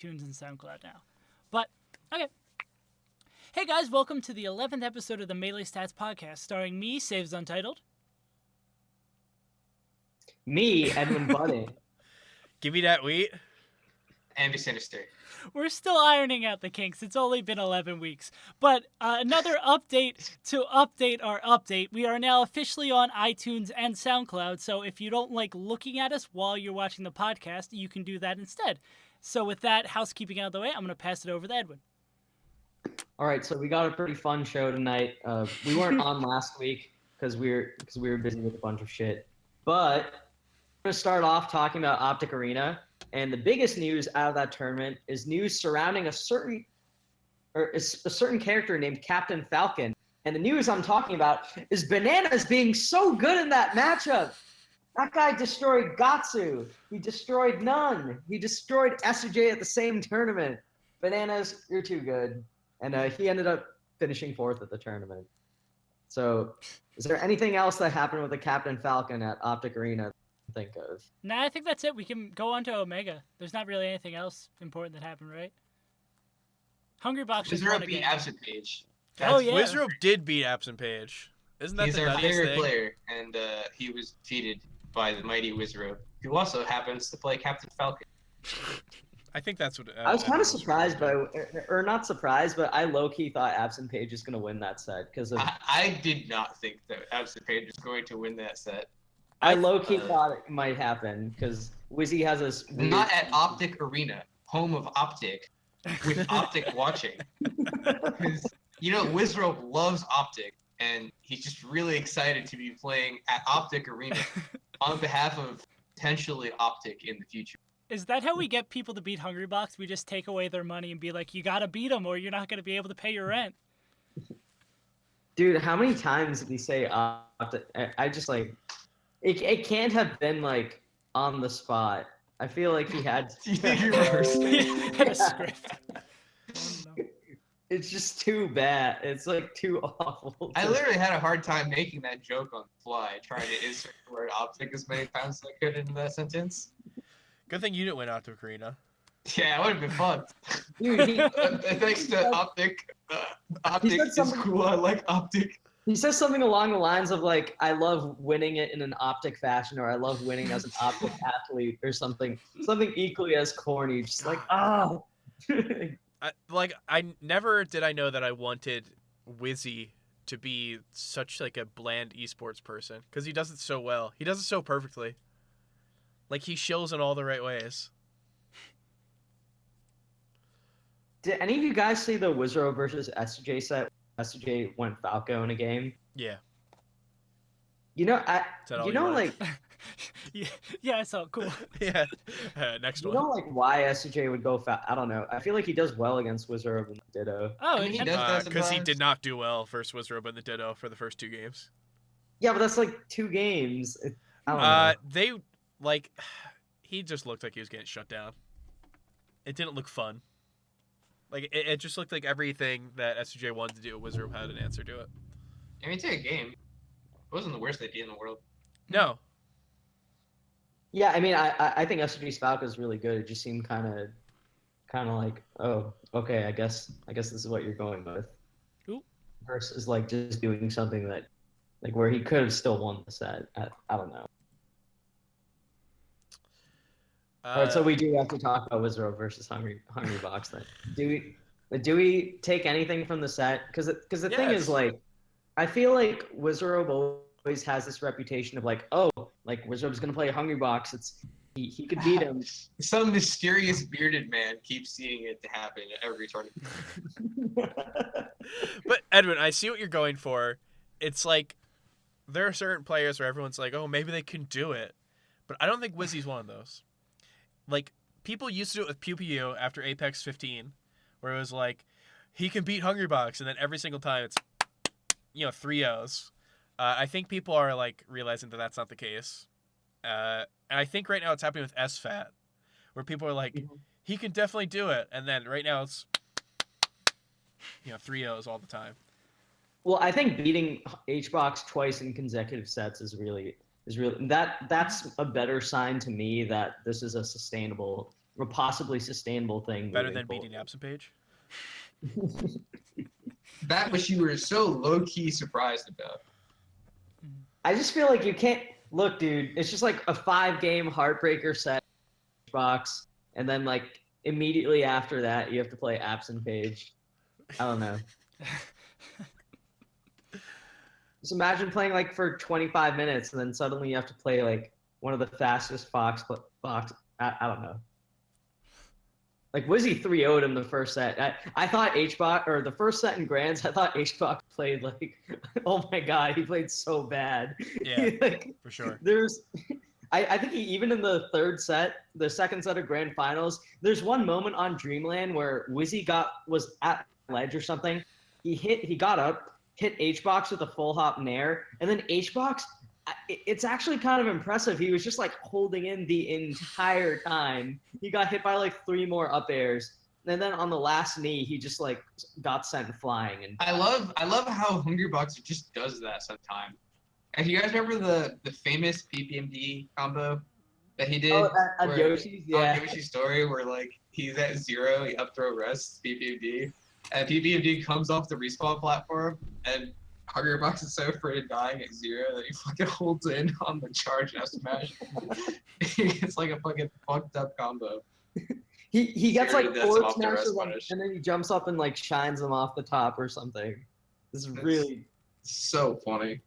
Itunes and Soundcloud now. But, okay. Hey guys, welcome to the 11th episode of the Melee Stats podcast, starring me, SaveAsUntitled. Me, Edwin Budding. GimmeDatWheat. Ambi Sinister. We're still ironing out the kinks. It's only been 11 weeks. But another update to update our update. We are now officially on iTunes and SoundCloud, so if you don't like looking at us while you're watching the podcast, you can do that instead. So with that housekeeping out of the way, I'm going to pass it over to Edwin. All right, so we got a pretty fun show tonight. We weren't on last week because we were busy with a bunch of shit. But we're going to start off talking about Optic Arena. And the biggest news out of that tournament is news surrounding a certain character named Captain Falcon. And the news I'm talking about is Bananas being so good in that matchup. That guy destroyed Gatsu. He destroyed None. He destroyed SJ at the same tournament. Bananas, you're too good. And he ended up finishing 4th at the tournament. So is there anything else that happened with the Captain Falcon at Optic Arena to think of? Nah, I think that's it. We can go on to Omega. There's not really anything else important that happened, right? Hungrybox just won Wizzrobe beat again. AbsentPage. Oh, yeah. Wizzrobe did beat AbsentPage. Isn't that He's the our nuttiest favorite thing? player, and he was defeated by the mighty Wizzrobe, who also happens to play Captain Falcon. I think that's what. I was kind of surprised or not surprised, but I low-key thought AbsentPage is going to win that set because of. I did not think that AbsentPage was going to win that set. I low-key thought it might happen because Wizzy has this. Weird... Not at Optic Arena, home of Optic, with Optic watching. Because, Wizzrobe loves Optic, and he's just really excited to be playing at Optic Arena on behalf of potentially Optic in the future. Is that how we get people to beat Hungrybox? We just take away their money and be like, you gotta beat them or you're not gonna be able to pay your rent. Dude, how many times did he say Optic? I just like... It can't have been, like, on the spot. I feel like he had... Do you think he rehearsed it? Had a script. Oh, no. It's just too bad. It's, like, too awful. I literally had a hard time making that joke on the fly, trying to insert the word Optic as many times as I could into that sentence. Good thing you didn't win Optic Arena. Yeah, it would have been fun. Dude, Thanks to Optic. Optic is cool. I like Optic. He says something along the lines of, like, I love winning it in an Optic fashion, or I love winning as an Optic athlete, or something equally as corny. Just like, oh. I never did I know that I wanted Wizzy to be such, like, a bland esports person, because he does it so well. He does it so perfectly. Like, he shills in all the right ways. Did any of you guys see the Wizzrobe versus SJ set? SJ went Falco in a game. Yeah. Like... yeah, I saw it. Cool. Yeah. Next one. You know, like, why SJ would go I don't know. I feel like he does well against Wizzrobe and Ditto. Oh, I mean, he does because he sometimes. did not do well versus Wizzrobe and the Ditto for the first 2 games. Yeah, but that's, like, 2 games. I don't know. He just looked like he was getting shut down. It didn't look fun. Like, it just looked like everything that SJ wanted to do, Wizzrobe had an answer to it. I mean, it's a game. It wasn't the worst idea in the world. No. Yeah, I mean, I think SJ's Falco is really good. It just seemed kind of like, oh, okay, I guess this is what you're going with. Ooh. Versus, like, just doing something that, like, where he could have still won the set. I don't know. All right, so we do have to talk about Wizzrobe versus Hungrybox then. Do we take anything from the set? Because the thing is, like, I feel like Wizzrobe always has this reputation of, like, oh, like, Wizzrobe's gonna play Hungrybox. He could beat him. Some mysterious bearded man keeps seeing it to happen at every tournament. But Edwin, I see what you're going for. It's like there are certain players where everyone's like, oh, maybe they can do it, but I don't think Wizzy's one of those. Like, people used to do it with Pew Pew after Apex 15, where it was like, he can beat Hungrybox, and then every single time it's, 3-0s. I think people are, like, realizing that that's not the case. And I think right now it's happening with SFAT, where people are like, he can definitely do it, and then right now it's, 3-0s all the time. Well, I think beating Hbox twice in consecutive sets is really that's a better sign to me that this is a sustainable a possibly sustainable thing. Better moving than beating forward. AbsentPage. That which you were so low key surprised about. I just feel like you can't look, dude. It's just like a 5-game heartbreaker set box, and then like immediately after that, you have to play AbsentPage. I don't know. Just imagine playing like for 25 minutes, and then suddenly you have to play like one of the fastest Fox. I don't know. Like Wizzy 3-0'd him the first set. I thought Hbox, or the first set in Grands, I thought Hbox played like, oh my god, he played so bad. Yeah, like, for sure. I think even in the third set, the second set of Grand Finals, there's one moment on Dreamland where Wizzy was at ledge or something. He got up, hit Hbox with a full hop nair, and then Hbox, it's actually kind of impressive. He was just like holding in the entire time. He got hit by like 3 more up airs, and then on the last knee, he just like got sent flying. And I love how Hungrybox just does that sometimes. And you guys remember the famous PPMD combo that he did? On Yoshi's, yeah. On Yoshi's story, where like he's at 0, he up throw rests PPMD, and PPMD comes off the respawn platform, and Hungrybox is so afraid of dying at 0 that he fucking holds in on the charge F smash. It's like a fucking fucked up combo. He gets like That's forward off the smashes rest on, punish. and then he jumps up and like shines them off the top or something. This is really so funny.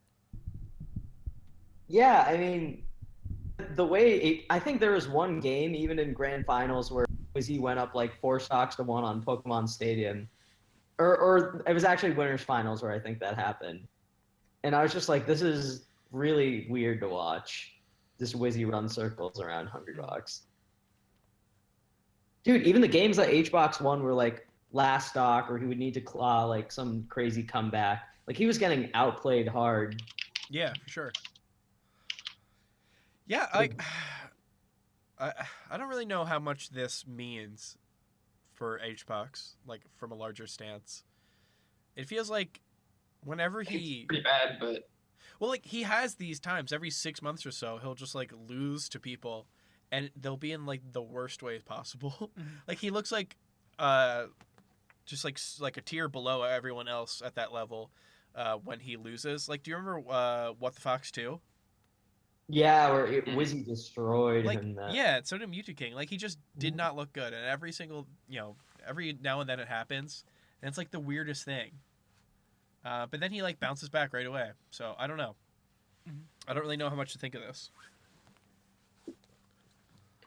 Yeah, I mean, the way I think there was one game even in Grand Finals where Wizzy went up like 4 stocks to 1 on Pokemon Stadium, or it was actually Winners Finals where I think that happened, and I was just like, this is really weird to watch. This Wizzy run circles around Hungrybox. Dude, even the games that Hbox won were like last stock, or he would need to claw like some crazy comeback. Like he was getting outplayed hard. Yeah, for sure. Yeah, like I don't really know how much this means for Hbox, like from a larger stance. It feels like whenever It's he pretty bad, but well, like he has these times every 6 months or so, he'll just like lose to people, and they'll be in like the worst ways possible. Like he looks like just like a tier below everyone else at that level when he loses. Like, do you remember What the Fox 2? Yeah, where Wizzy destroyed Like, him. yeah, so did Mewtwo King. Like, he just did not look good. And every single, every now and then it happens. And it's like the weirdest thing. But then he like bounces back right away. So I don't know. I don't really know how much to think of this.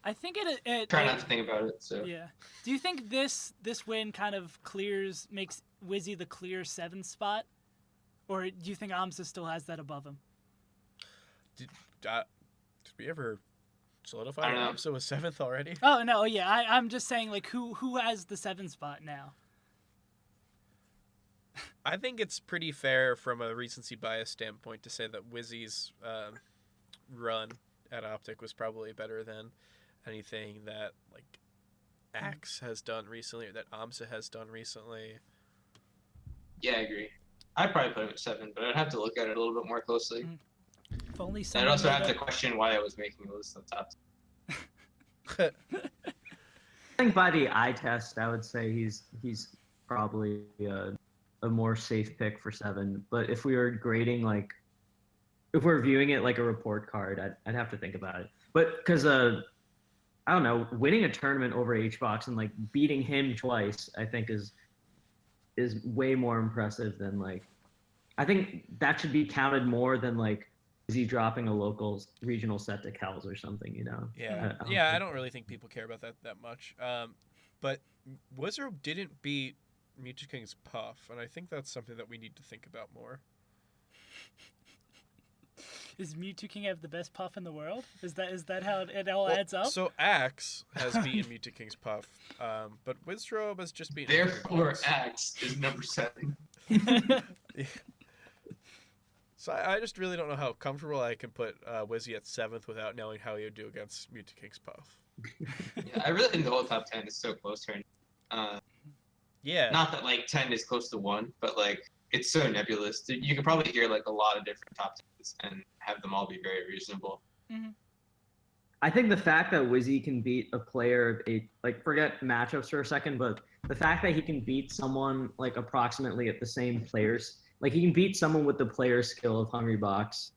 I think it try not to think about it. So yeah. Do you think this win kind of makes Wizzy the clear 7th spot, or do you think Amsa still has that above him? Did we ever solidify that Amsa was 7th already? Oh no, yeah. I'm just saying like who has the 7th spot now? I think it's pretty fair from a recency bias standpoint to say that Wizzy's run at Optic was probably better than anything that like Axe has done recently or that Amsa has done recently. yeah, I agree. I'd probably put him at 7, but I'd have to look at it a little bit more closely. If only I'd someone also knew have to that- question why I was making a list of top. I think by the eye test, I would say he's probably a more safe pick for 7. But if we were grading, like, if we're viewing it like a report card, I'd have to think about it. But because I don't know, winning a tournament over Hbox and like beating him twice, I think is way more impressive than like. I think that should be counted more than like, is he dropping a local regional set to Kells or something, you know? Yeah, I don't really think people care about that much. But Wizzrobe didn't beat Mewtwo King's Puff, and I think that's something that we need to think about more. Does Mewtwo King have the best puff in the world? Is that how it all adds up? So Axe has beaten Mewtwo King's Puff, but Wizzrobe has just beaten. Therefore, Axe is number 7. So I just really don't know how comfortable I can put Wizzy at 7th without knowing how he would do against Mewtwo King's Puff. Yeah, I really think the whole top 10 is so close here. Yeah. Not that like 10 is close to 1, but like it's so nebulous. You can probably hear like a lot of different top 10s and have them all be very reasonable. Mm-hmm. I think the fact that Wizzy can beat a player of like forget matchups for a second, but the fact that he can beat someone like approximately at the same players, like he can beat someone with the player skill of Hungrybox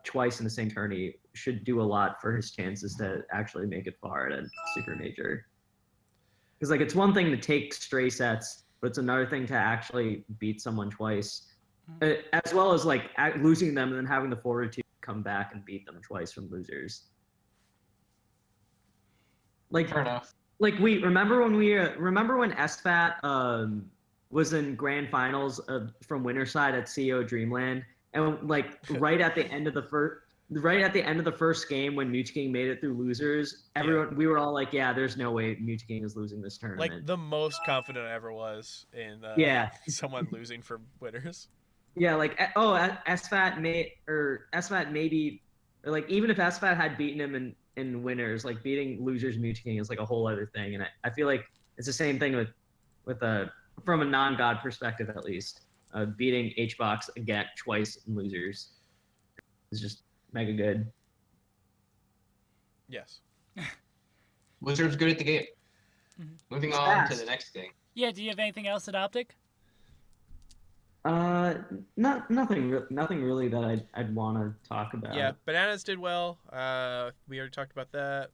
twice in the same tourney should do a lot for his chances to actually make it far at a super major. Because like it's one thing to take stray sets, but it's another thing to actually beat someone twice, as well as like losing them and then having the fortitude to come back and beat them twice from losers. Like, Fair enough. Like remember when SFAT was in grand finals from Winterside at CEO Dreamland, and like right at the end of the first game when Mewtwo made it through losers, we were all like, yeah, there's no way Mewtwo is losing this tournament. Like the most confident I ever was in someone losing for winners. Yeah, like SFAT maybe, or like even if SFAT had beaten him in winners, like beating losers Mewtwo is like a whole other thing, and I feel like it's the same thing with from a non-god perspective at least, beating Hbox again twice in losers is just mega good. Yes. Wizard's good at the game. Moving on to the next thing. Yeah, do you have anything else at Optic? Nothing really that I'd want to talk about. Yeah, Bananas did well. We already talked about that.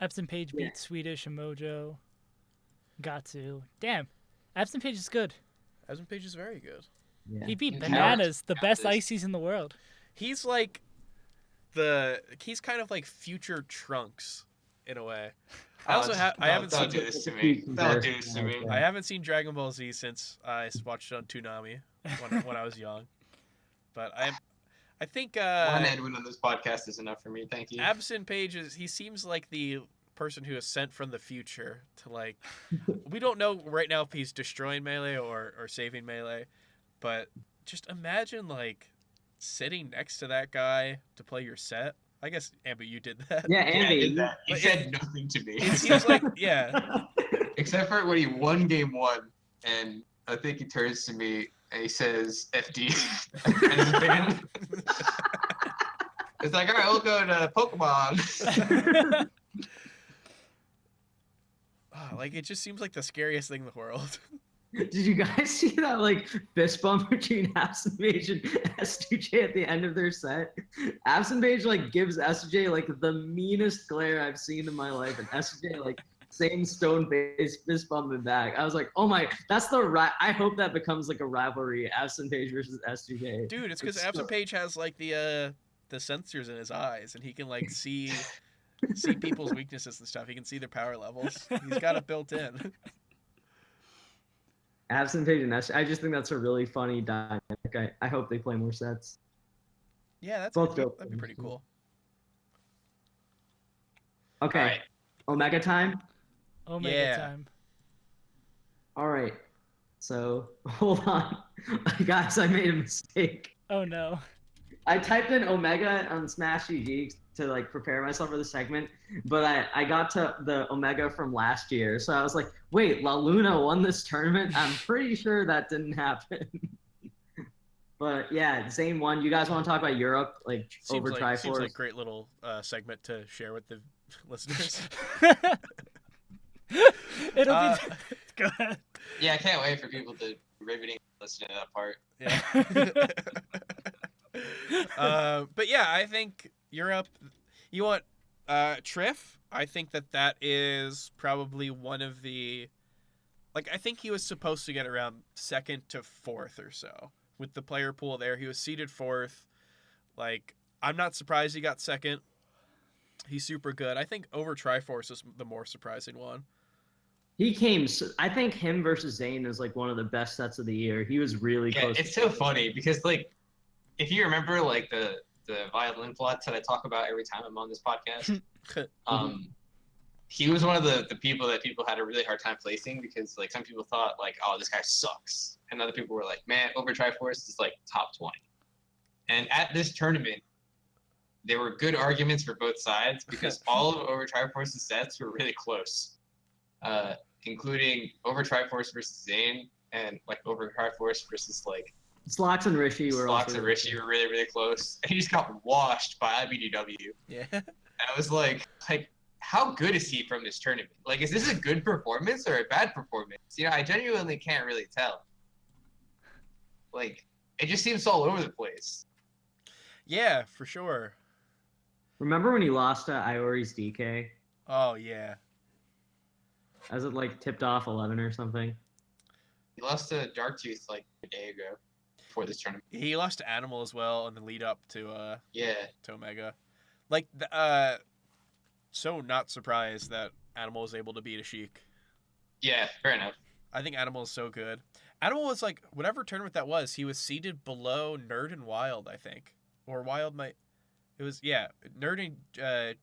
AbsentPage beat Swedish and Mojo. Gatsu. Damn, AbsentPage is good. AbsentPage is very good. Yeah. He beat Bananas, the best ices in the world. He's like he's kind of like future Trunks in a way. I also haven't seen. Don't do this to me. Don't do this to me. I haven't seen Dragon Ball Z since I watched it on Toonami when I was young. But I think one Edwin on this podcast is enough for me. Thank you. AbsentPage he seems like the person who is sent from the future to like. We don't know right now if he's destroying Melee or saving Melee, but just imagine like sitting next to that guy to play your set. I guess, Ambi, you did that. Yeah, Ambi. I did that. He said nothing to me. It seems like, yeah. Except for when he won game one, and I think he turns to me and he says, FD. And he's a fan. It's like, all right, we'll go to Pokemon. Like, it just seems like the scariest thing in the world. Did you guys see that like fist bump between AbsentPage and S2J at the end of their set? AbsentPage like gives S2J like the meanest glare I've seen in my life, and S2J like same stone face fist bumping back. I was like, oh my, that's I hope that becomes like a rivalry, AbsentPage versus S2J. Dude, it's because AbsentPage has like the sensors in his eyes, and he can like see people's weaknesses and stuff. He can see their power levels. He's got it built in. AbsentPage and I just think that's a really funny dynamic. I hope they play more sets. Yeah, that'd be pretty cool. Okay, right. Omega time? Omega time. All right, so hold on. Guys, I made a mistake. Oh no. I typed in Omega on Smash GG to like prepare myself for the segment, but I got to the Omega from last year, so I was like, wait, La Luna won this tournament? I'm pretty sure that didn't happen. But yeah, Zane won. You guys want to talk about Europe, like over Triforce? Seems like a great little segment to share with the listeners. It'll be. Go ahead. Yeah, I can't wait for people to riveting listen to that part. Yeah. But yeah, I think Europe. You want Trif? I think that is probably one of the. Like, I think he was supposed to get around 2nd to 4th or so with the player pool there. He was seeded 4th. Like, I'm not surprised he got 2nd. He's super good. I think over Triforce is the more surprising one. I think him versus Zane is like one of the best sets of the year. He was really close. It's so funny because like, if you remember like the violin plots that I talk about every time I'm on this podcast, he was one of the people that people had a really hard time placing because like some people thought like, oh, this guy sucks, and other people were like, man, over Triforce is like top 20. And at this tournament, there were good arguments for both sides because all of over Triforce's sets were really close, including over Triforce versus Zane and like over Triforce versus like Slox and Rishi were Slox also and Rishi were really, really close. And he just got washed by IBDW. Yeah. And I was like, how good is he from this tournament? Like, is this a good performance or a bad performance? You know, I genuinely can't really tell. Like, it just seems all over the place. Yeah, for sure. Remember when he lost to Iori's DK? Oh yeah. As it like tipped off 11 or something? He lost to Darktooth like a day ago before this tournament. He lost to Animal as well in the lead up to Yeah. Omega. Like so not surprised that Animal was able to beat a Sheik. Yeah, fair enough. I think Animal is so good. Animal was like whatever tournament that was, he was seated below Nerd and Wild, I think. Or Wild might it was Nerd and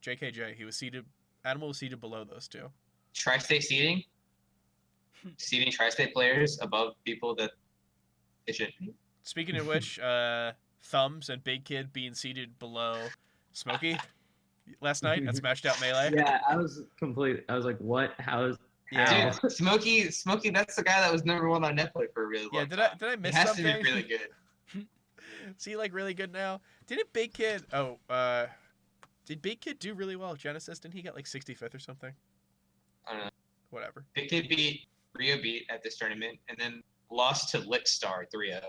JKJ. Animal was seated below those two. Tri-state seeding? Seeding tri-state players above people that they shouldn't be. Speaking of which, Thumbs and Big Kid being seated below Smokey last night at Smashed Out Melee. Yeah, I was like, what? How is... Yeah. How? Dude, Smokey, that's the guy that was #1 on Netplay for a really long time. Did I miss he has something? to be really good. Is he like really good now? Didn't Big Kid did Big Kid do really well? Genesis, didn't he get like 65th or something? I don't know. Whatever. Big Kid beat Rio beat at this tournament and then lost to Lickstar 3-0.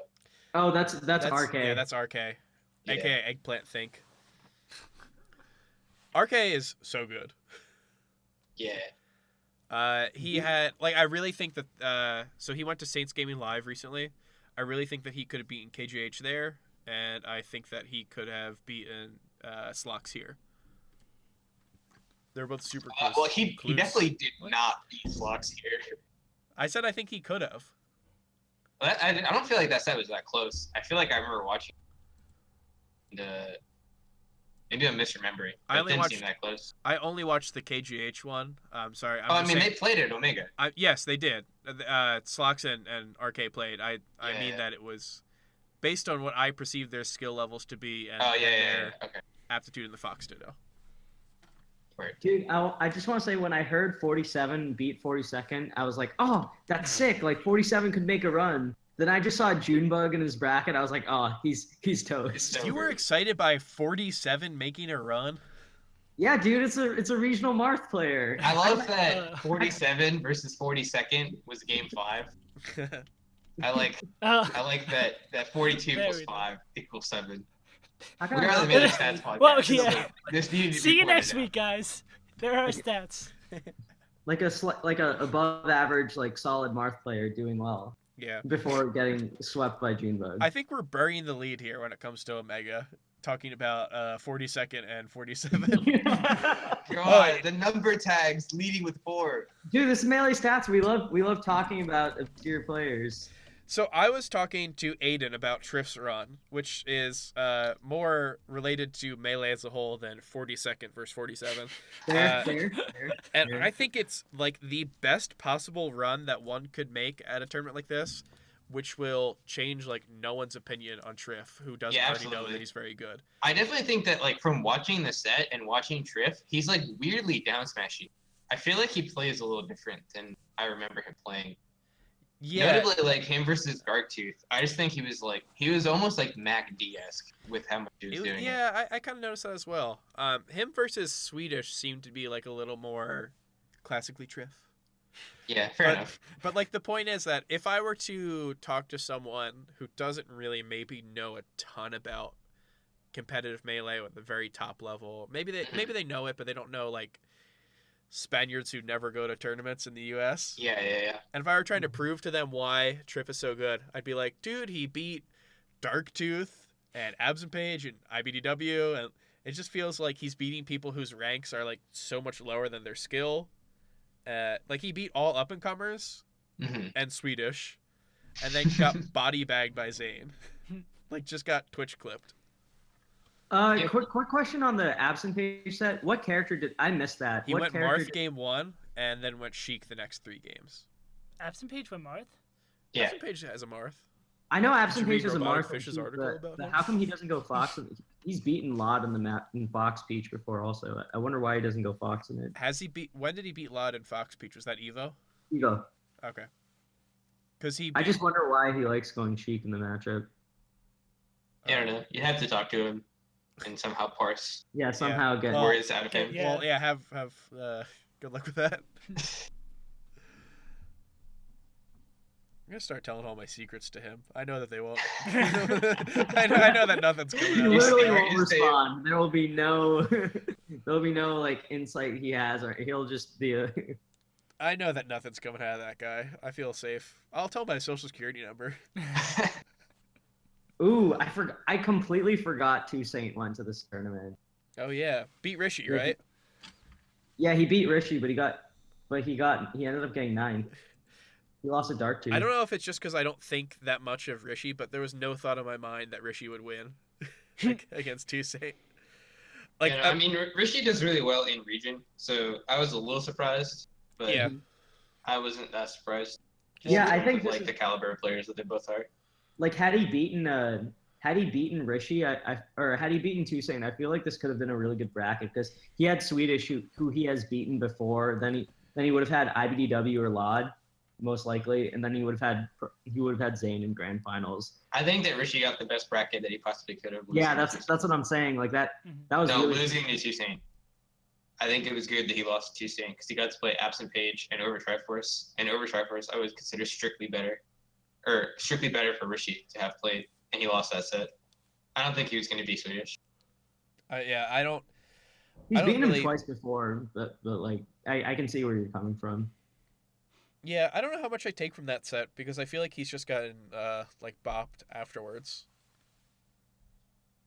Oh, that's RK. Yeah, that's RK. Yeah. AKA Eggplant Think. RK is so good. Yeah. He had like I really think that so he went to Saints Gaming Live recently. I really think that he could have beaten KGH there, and I think that he could have beaten Slox here. They're both super close. Well, he close. definitely did not beat Slox here. I said I think he could have. I don't feel like that set was that close. I feel like I remember watching maybe I'm misremembering. I only it didn't watched- seem that close. I only watched the KGH one. I'm sorry. They played at Omega. Yes, they did. Slox and RK played. I mean Yeah. that it was based on what I perceived their skill levels to be and, Oh, and yeah. their Okay. aptitude in the Fox Ditto. Word. Dude, I just want to say when I heard 47 beat 42nd, I was like, oh, that's sick. Like 47 could make a run. Then I just saw Junebug in his bracket. I was like, oh, he's toast. So You were good. excited by 47 making a run? Yeah, dude, it's a regional Marth player. I love that 47 versus 42nd was game 5. I like that 42 There plus we go. 5 equals 7. How We can I are not- the Miller Stats podcast. Well, This is yeah. like- this needed to See be you pointed next out. week, guys. There are stats. like a above average, like solid Marth player doing well Yeah. before getting swept by Junebug. I think we're burying the lead here when it comes to Omega, talking about 42nd and 47. God, the number tags leading with 4. Dude, this is Melee Stats. We love talking about obscure players. So I was talking to Aiden about Trif's run, which is more related to Melee as a whole than 42nd versus 47. There. And I think it's like the best possible run that one could make at a tournament like this, which will change like no one's opinion on Trif, who doesn't Yeah, already know absolutely. that he's very good. I definitely think that like from watching the set and watching Trif, he's like weirdly down smashing. I feel like he plays a little different than I remember him playing. Yeah, Notably, like him versus Darktooth, I just think he was almost like Mac D-esque with how much he was doing. yeah, I kind of noticed that as well. Him versus Swedish seemed to be like a little more classically Trif. Yeah, fair enough. But like the point is that if I were to talk to someone who doesn't really maybe know a ton about competitive Melee at the very top level, maybe they know it, but they don't know like Spaniards who never go to tournaments in the U.S. Yeah. And if I were trying to prove to them why Trif is so good, I'd be like, dude, he beat Darktooth and AbsentPage and IBDW, and it just feels like he's beating people whose ranks are like so much lower than their skill. Like he beat all up and comers Mm-hmm. and Swedish, and then got body bagged by Zane. Like just got Twitch clipped. Quick question on the AbsentPage set. What character did I miss that? He what went character Marth game 1 and then went Sheik the next 3 games. AbsentPage with Marth? Yeah. AbsentPage has a Marth. I know Did you read AbsentPage is a Robotic Marth. Fish's but article about him? how come he doesn't go Fox? He's beaten Lod in the map in Fox Peach before. Also, I wonder why he doesn't go Fox in it. Has he beat? When did he beat Lod and Fox Peach? Was that Evo? You go. Okay. Because he. I beat- just wonder why he likes going Sheik in the matchup. I don't know. You have to talk to him and somehow parse Yeah, somehow get. Well, words out of him. yeah. Well, yeah. Have good luck with that. I'm gonna start telling all my secrets to him. I know that they won't. I know that nothing's coming He out. literally Iori won't is there. respond. There will be no, like insight he has, or he'll just be a. I know that nothing's coming out of that guy. I feel safe. I'll tell my social security number. Ooh, I completely forgot Toussaint went to this tournament. Oh yeah, beat Rishi, Yeah. right? Yeah, he beat Rishi, but he ended up getting 9th. He lost a Dark 2. I don't know if it's just because I don't think that much of Rishi, but there was no thought in my mind that Rishi would win against Toussaint. Like, I mean, Rishi does really well in region, so I was a little surprised, but Yeah. I wasn't that surprised. Yeah, I Just think with, this like the caliber of players that they both are. Like had he beaten Rishi, or had he beaten Toussaint, I feel like this could have been a really good bracket because he had Swedish who he has beaten before. Then he would have had IBDW or Lod, most likely, and then he would have had Zane in grand finals. I think that Rishi got the best bracket that he possibly could have. Yeah, that's what I'm saying. Like that was No, really losing to Toussaint. I think it was good that he lost to Toussaint because he got to play AbsentPage and over Triforce. And over Triforce, I would consider strictly better for Rishi to have played, and he lost that set. I don't think he was going to be Swedish. yeah, I don't. He's I don't beaten really- him twice before, but like I can see where you're coming from. Yeah, I don't know how much I take from that set because I feel like he's just gotten like bopped afterwards.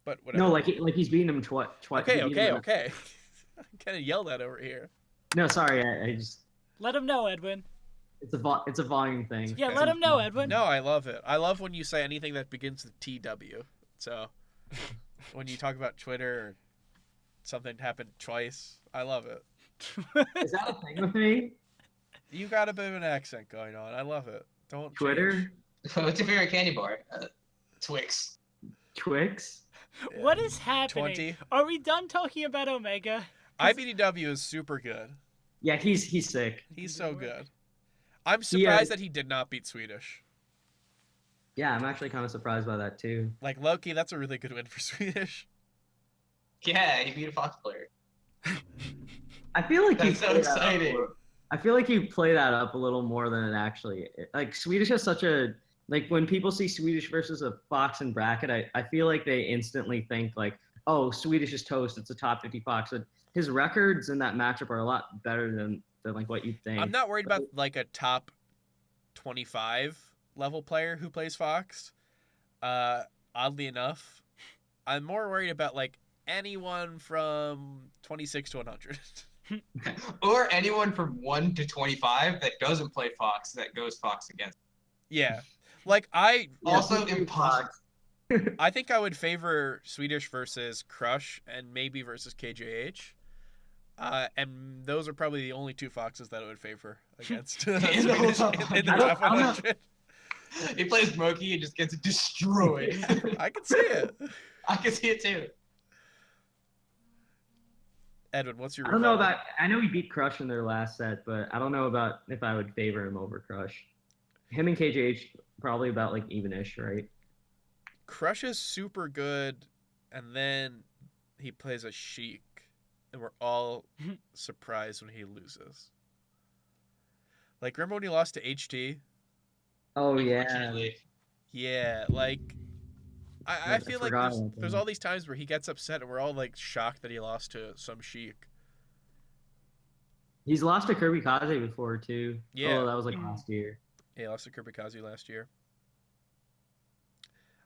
But whatever. No, like he's beaten him twice. Okay. I'm kind of yelled at over here. No, sorry, I just Let him know, Edwin. it's a volume thing. Yeah, let him know, Edwin. No, I love it. I love when you say anything that begins with TW. So when you talk about Twitter or something happened twice, I love it. Is that a thing with me? You got a bit of an accent going on. I love it. Don't Twitter, change. What's your favorite candy bar? Twix. Twix. Yeah. What is happening? 20. Are we done talking about Omega? IBDW is super good. Yeah, he's sick. He's so good. I'm surprised that he did not beat Swedish. Yeah, I'm actually kind of surprised by that too. Like Loki, that's a really good win for Swedish. Yeah, he beat a Fox player. I feel like That's so exciting. I feel like you play that up a little more than it actually. Like Swedish has such a like when people see Swedish versus a Fox in bracket, I feel like they instantly think like, oh, Swedish is toast. It's a top 50 Fox. But his records in that matchup are a lot better than like what you'd think. I'm not worried about like a top 25 level player who plays Fox. Oddly enough, I'm more worried about like anyone from 26 to 100. Or anyone from 1 to 25 that doesn't play Fox that goes Fox against. Yeah. Like I Also people do impossible. Fox. I think I would favor Swedish versus Crush and maybe versus KJH. And those are probably the only two Foxes that I would favor against In the Swedish whole- in the I don't- top I don't know. 100. He plays Moki and just gets destroyed. I can see it. I can see it too. Edwin, what's your I don't know rebuttal? about. I know he beat Crush in their last set, but I don't know about if I would favor him over Crush. Him and KJH probably about like even-ish, right? Crush is super good, and then he plays a Sheik, and we're all surprised when he loses. Like, remember when he lost to HT? Oh yeah. Unfortunately. Yeah, like, I I feel like forgot there's, about there's that. all these times where he gets upset, and we're all, like, shocked that he lost to some Sheik. He's lost to Kirby Kaze before too. Yeah. Oh, that was like last year. Yeah, he lost to Kirby last year.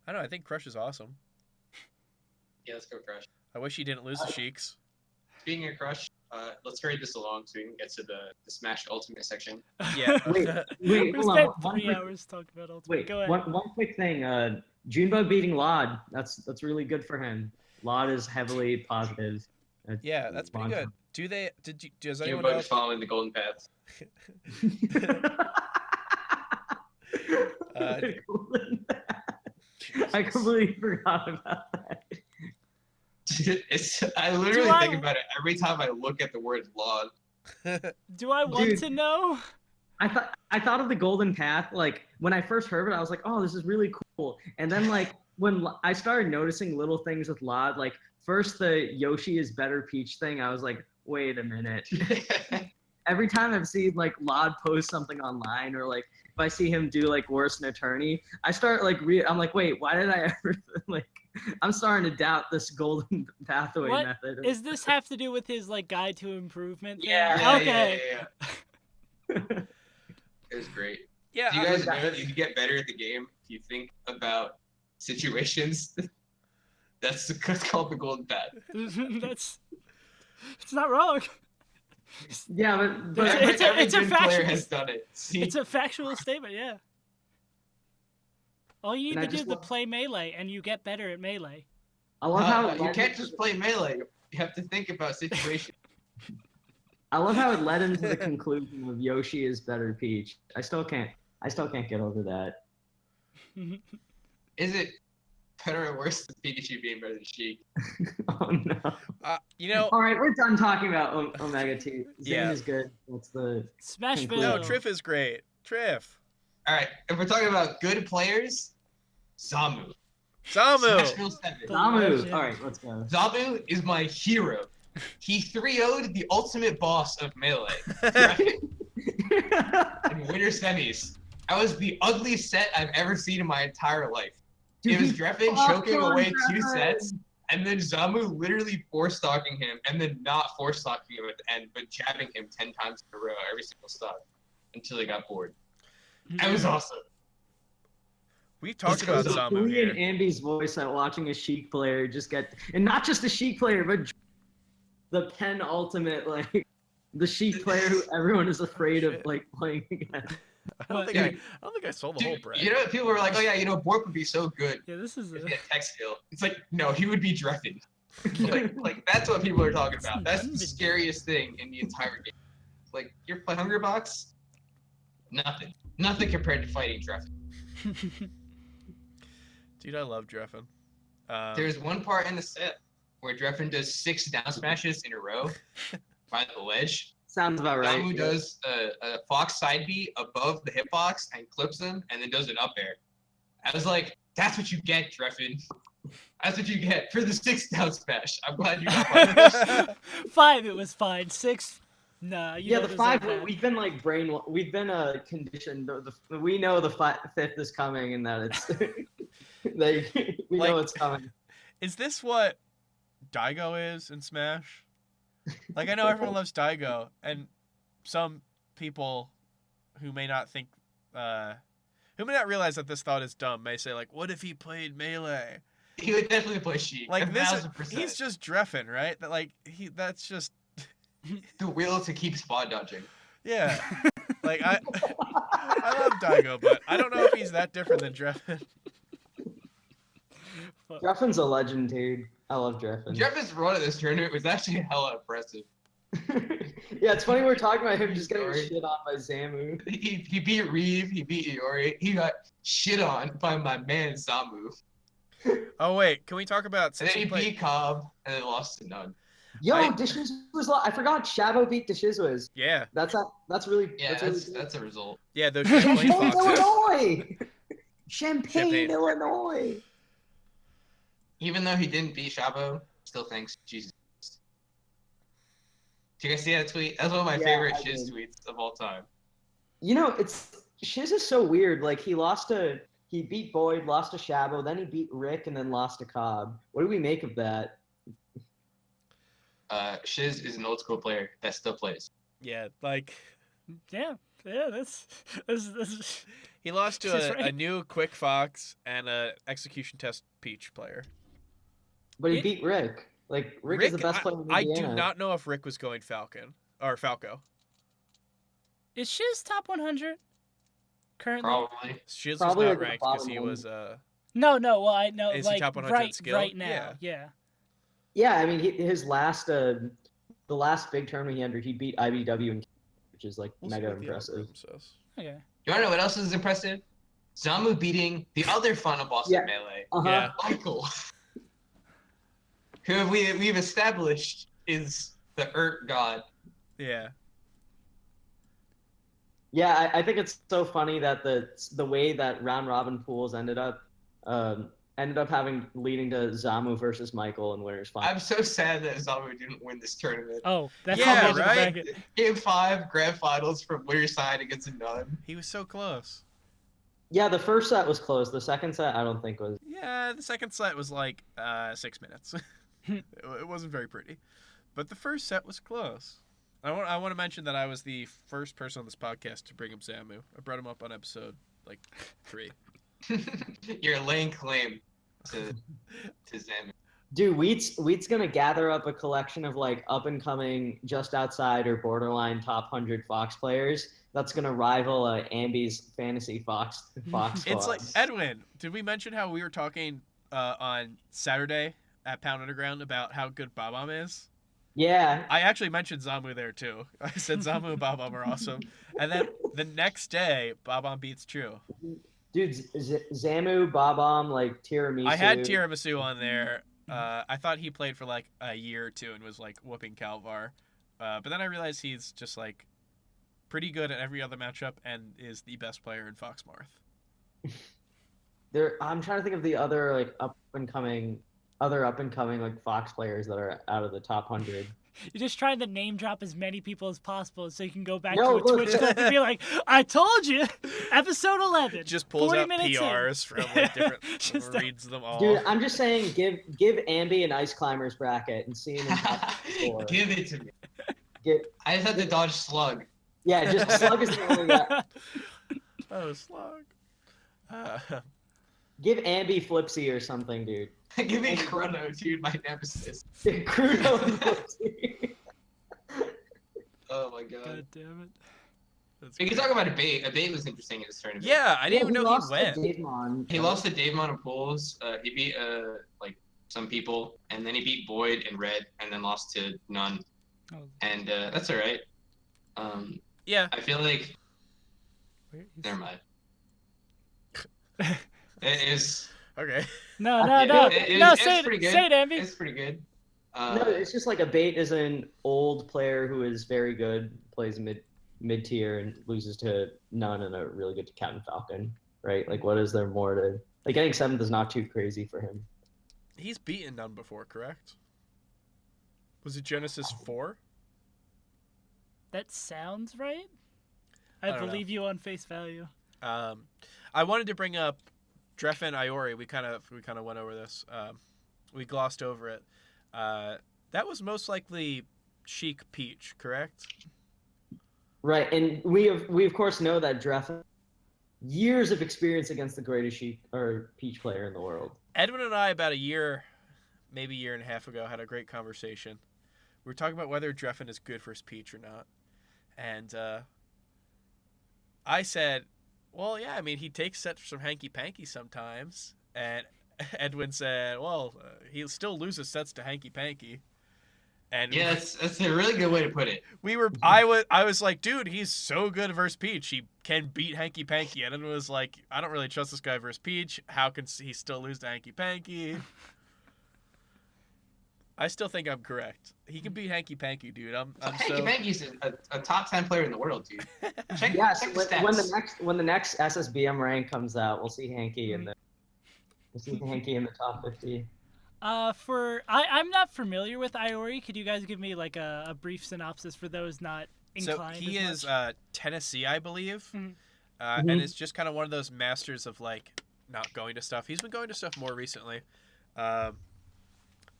I don't know, I think Crush is awesome. Yeah, let's go Crush. I wish he didn't lose to Sheiks. Speaking of Crush, let's hurry this along so we can get to the Smash Ultimate section. Yeah. Wait, We hold spent on. 3 hours talking about Ultimate. Wait, Go ahead. one quick thing. Junebug beating Lod. That's really good for him. Lod is heavily positive. Yeah, that's pretty good. Does anyone Everybody's else? following the golden path. I completely forgot about that. I literally Do I- think about it every time I look at the word log. Do I want Dude. to know? I thought of the golden path like when I first heard it. I was like, oh, this is really cool. And then like when I started noticing little things with Lod, like first the Yoshi is better Peach thing, I was like, wait a minute. Every time I've seen like Lod post something online, or like if I see him do like worse than attorney, I start like I'm like, wait, why did I ever like? I'm starting to doubt this golden pathway What method. does this have to do with his like guide to improvement thing? Yeah. Okay. It was great. Yeah, Do you guys know that you get better at the game if you think about situations? That's called the golden path. It's not wrong. Yeah, but It's a every good player factual- has done it. See? It's a factual statement, yeah. All you And need I to do just is to play melee, and you get better at melee. I love how you can't just play melee. You have to think about situations. I love how it led into the conclusion of Yoshi is better Peach. I still can't get over that. Is it better or worse than Pikachu being better than Sheik? Oh no. you know, All right, we're done talking about Omega T. Zane Yeah. is good. That's the Smashville. no, Trif is great. Trif. All right, if we're talking about good players, Zamu. Samu. Smashville 7. Zamu. Legend. All right, let's go. Zamu is my hero. He 3-0'd the ultimate boss of Melee in winter semis. That was the ugliest set I've ever seen in my entire life. It was Drephen choking away 2 sets, and then Zamu literally force-stalking him, and then not force-stalking him at the end, but jabbing him 10 times in a row every single stock until he got bored. That was awesome. We've talked Let's about go. Zamu Lee here. and Ambi's voice at watching a Sheik player just get, and not just a Sheik player, but the penultimate, like the Sheik player who everyone is afraid of like playing against. I don't think I sold the whole Dude, bread. you know, people were like, oh yeah, Bork would be so good Yeah, this is if a... he had tech skill. It's like, no, he would be Drephen. like that's what people are talking about. That's the scariest thing in the entire game. Like, you're playing Hungrybox? Nothing compared to fighting Drephen. Dude, I love Drephen. There's one part in the set where Drephen does 6 down smashes in a row by the ledge. Sounds about right. Zamu does a Fox side B above the hitbox and clips him, and then does an up air. I was like, that's what you get, Drephen. That's what you get for the 6 down smash. I'm glad you got one. 5, it was fine. 6, nah. You Yeah, don't the deserve 5. that. We've been like we've been conditioned. We know the 5th is coming, and that it's we know it's coming. Is this what Daigo is in Smash? Like, I know everyone loves Daigo, and some people who may not think, who may not realize that this thought is dumb may say, like, what if he played Melee? He would definitely play Sheik. Like, this, 1000%. he's just Drephen, right? That, like, that's just, the will to keep spot dodging. yeah. Like, I love Daigo, but I don't know if he's that different than Drephen. Drephen's a legend, dude. I love Drephen. Drephen's run at this tournament was actually hella impressive. Yeah, it's funny we're talking about him just getting Iori. shit on by Zamu. He beat Reeve, he beat Iori, he got shit on by my man Zamu. Oh, wait, can we talk about, And since then he he played, beat Cobb and then lost to Nug. Yo, I- Dishiz was. I forgot Shabo beat Dishiz. yeah, That's really. Yeah, really that's a result. yeah, those Champlain Champaign, Foxes. Illinois. Champaign, Champaign. Illinois. Even though he didn't beat Shabo, still thanks Jesus. Did you guys see that tweet? That's one of my Yeah, favorite I Shiz did. tweets of all time. You know, Shiz is so weird. Like he beat Boyd, lost to Shabo, then he beat Rick, and then lost to Cobb. What do we make of that? Shiz is an old school player that still plays. Yeah, like, Yeah, that's he lost She's to right. a new Quick Fox and a Execution Test Peach player. But he It- beat Rick. Like Rick is the best player in I Indiana. do not know if Rick was going Falcon or Falco. Is Shiz top 100 currently? Probably. Shiz was Probably not like the ranked because bottom he one. was No, well I know Is he like top 100 right skill? right now. Yeah. Yeah, I mean his last the last big tournament he entered, he beat IBW, which is like We'll see mega what the impressive. algorithm says. Okay. You wanna know what else is impressive? Zamu beating the other final boss Yeah. of Melee, Uh-huh. Yeah. Michael. Who we've established is the god. Yeah. Yeah, I think it's so funny that the way that round robin pools ended up, ended up leading to Zamu versus Michael in winners final. I'm so sad that Zamu didn't win this tournament. Oh, that's Yeah, how right? Game 5, grand finals from winner's side against a nun. He was so close. Yeah, the first set was close. The second set, I don't think was. Yeah, the second set was like 6 minutes. It wasn't very pretty, but the first set was close. I want to mention that I was the first person on this podcast to bring up Zamu. I brought him up on episode like 3. You're laying claim to Zamu. Dude, Wheat's gonna gather up a collection of like up and coming, just outside or borderline top 100 Fox players. That's gonna rival Ambi's fantasy Fox. It's like squads. Edwin. Did we mention how we were talking on Saturday at Pound Underground about how good Bob-omb is? Yeah. I actually mentioned Zamu there too. I said Zamu and Bob-omb are awesome, and then the next day Bob-omb beats True. Dude, Zamu, Bob-omb, like tiramisu. I had Tiramisu on there. I thought he played for like a year or two and was like whooping Calvar, but then I realized he's just like pretty good at every other matchup and is the best player in Foxmarth. I'm trying to think of the other like up and coming like Fox players that are out of the top 100. You're just trying to name drop as many people as possible so you can go back No, to a look. Twitch clip and be like, I told you, episode 11. Just pulls 40 out minutes in. PRs from like different, Just reads them all. Dude, I'm just saying, give Ambi an Ice Climbers bracket and see him in top 4. Give it to me. Get, I just had to dodge Slug. yeah, just Slug is the only guy. Oh, Slug. Give Ambi Flipsy or something, dude. Give me Chrono, dude, my nemesis. Crudo and Flipsy. Oh my god. God damn it. That's We can great. talk about Abate. Abate was interesting in this tournament. Yeah, I didn't even know he lost to went. Davemon. He lost to Dave Monopools. He beat like some people, and then he beat Boyd and Red, and then lost to None. Oh, And that's all right. Yeah. I feel like where is- never mind. It is. Okay. No, Yeah, no. it's Say pretty it, good. say it, Ambi. It's pretty good. No, it's just like Abate is an old player who is very good, plays mid tier and loses to None and a really good to Captain Falcon, right? Like, what is there more to like? Getting 7th is not too crazy for him. He's beaten None before, correct? Was it Genesis 4? That sounds right. I I don't know. believe you on face value. I wanted to bring up Drephen Iori. We kind of went over this. We glossed over it. That was most likely Sheik Peach, correct? Right, and we of course know that Drephen years of experience against the greatest Sheik or Peach player in the world. Edwin and I, about a year, maybe a year and a half ago, had a great conversation. We were talking about whether Drephen is good versus Peach or not. And I said, well, yeah, I mean, he takes sets from Hanky Panky sometimes. And Edwin said, well, he still loses sets to Hanky Panky. And Yeah, that's a really good way to put it. I was like, dude, he's so good versus Peach. He can beat Hanky Panky. And Edwin was like, I don't really trust this guy versus Peach. How can he still lose to Hanky Panky? I still think I'm correct. He can beat Hanky Panky, dude. Hanky Panky's a top 10 player in the world, dude. Check, Yes, check the when stats. the next SSBM rank comes out, we'll see Hanky in the top 50. I'm not familiar with Iori. Could you guys give me like a brief synopsis for those not So inclined? he as is much? Tennessee, I believe. Mhm. And it's just kind of one of those masters of like not going to stuff. He's been going to stuff more recently.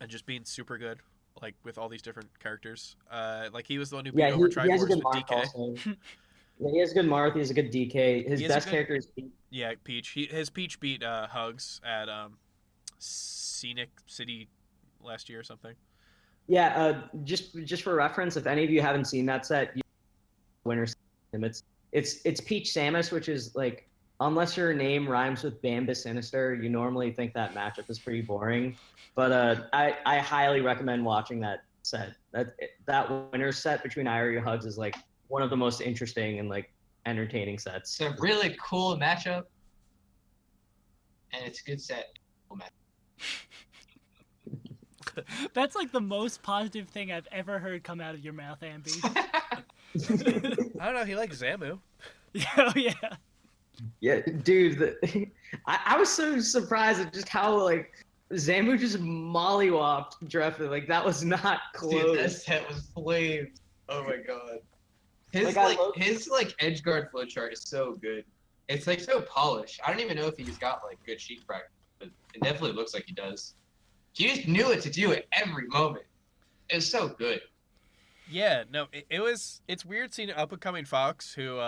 And just being super good, like with all these different characters. Like he was the one who beat Yeah, over he has a Triforce good with Marth DK. also. Yeah, he has a good Marth. He has a good DK. His He has a best good- character is Peach. Yeah, Peach. His Peach beat Hugs at Scenic City last year or something. Yeah, just for reference, if any of you haven't seen that set, winner it's Peach Samus, which is like, unless your name rhymes with Bamba Sinister, you normally think that matchup is pretty boring. But I highly recommend watching that set. That winner set between Iori and Hugs is like one of the most interesting and like entertaining sets. It's a really cool matchup, and it's a good set. Cool matchup. That's like the most positive thing I've ever heard come out of your mouth, Ambi. I don't know. He likes Zamu. Oh yeah. Yeah, dude, I was so surprised at just how like Zamu just mollywopped Drephen. Like that was not close. Dude, that set was flamed. Oh my god. His his edgeguard flowchart is so good. It's like so polished. I don't even know if he's got like good sheet practice, but it definitely looks like he does. He just knew what to do at every moment. It was so good. Yeah, no, it's weird seeing an up and coming Fox who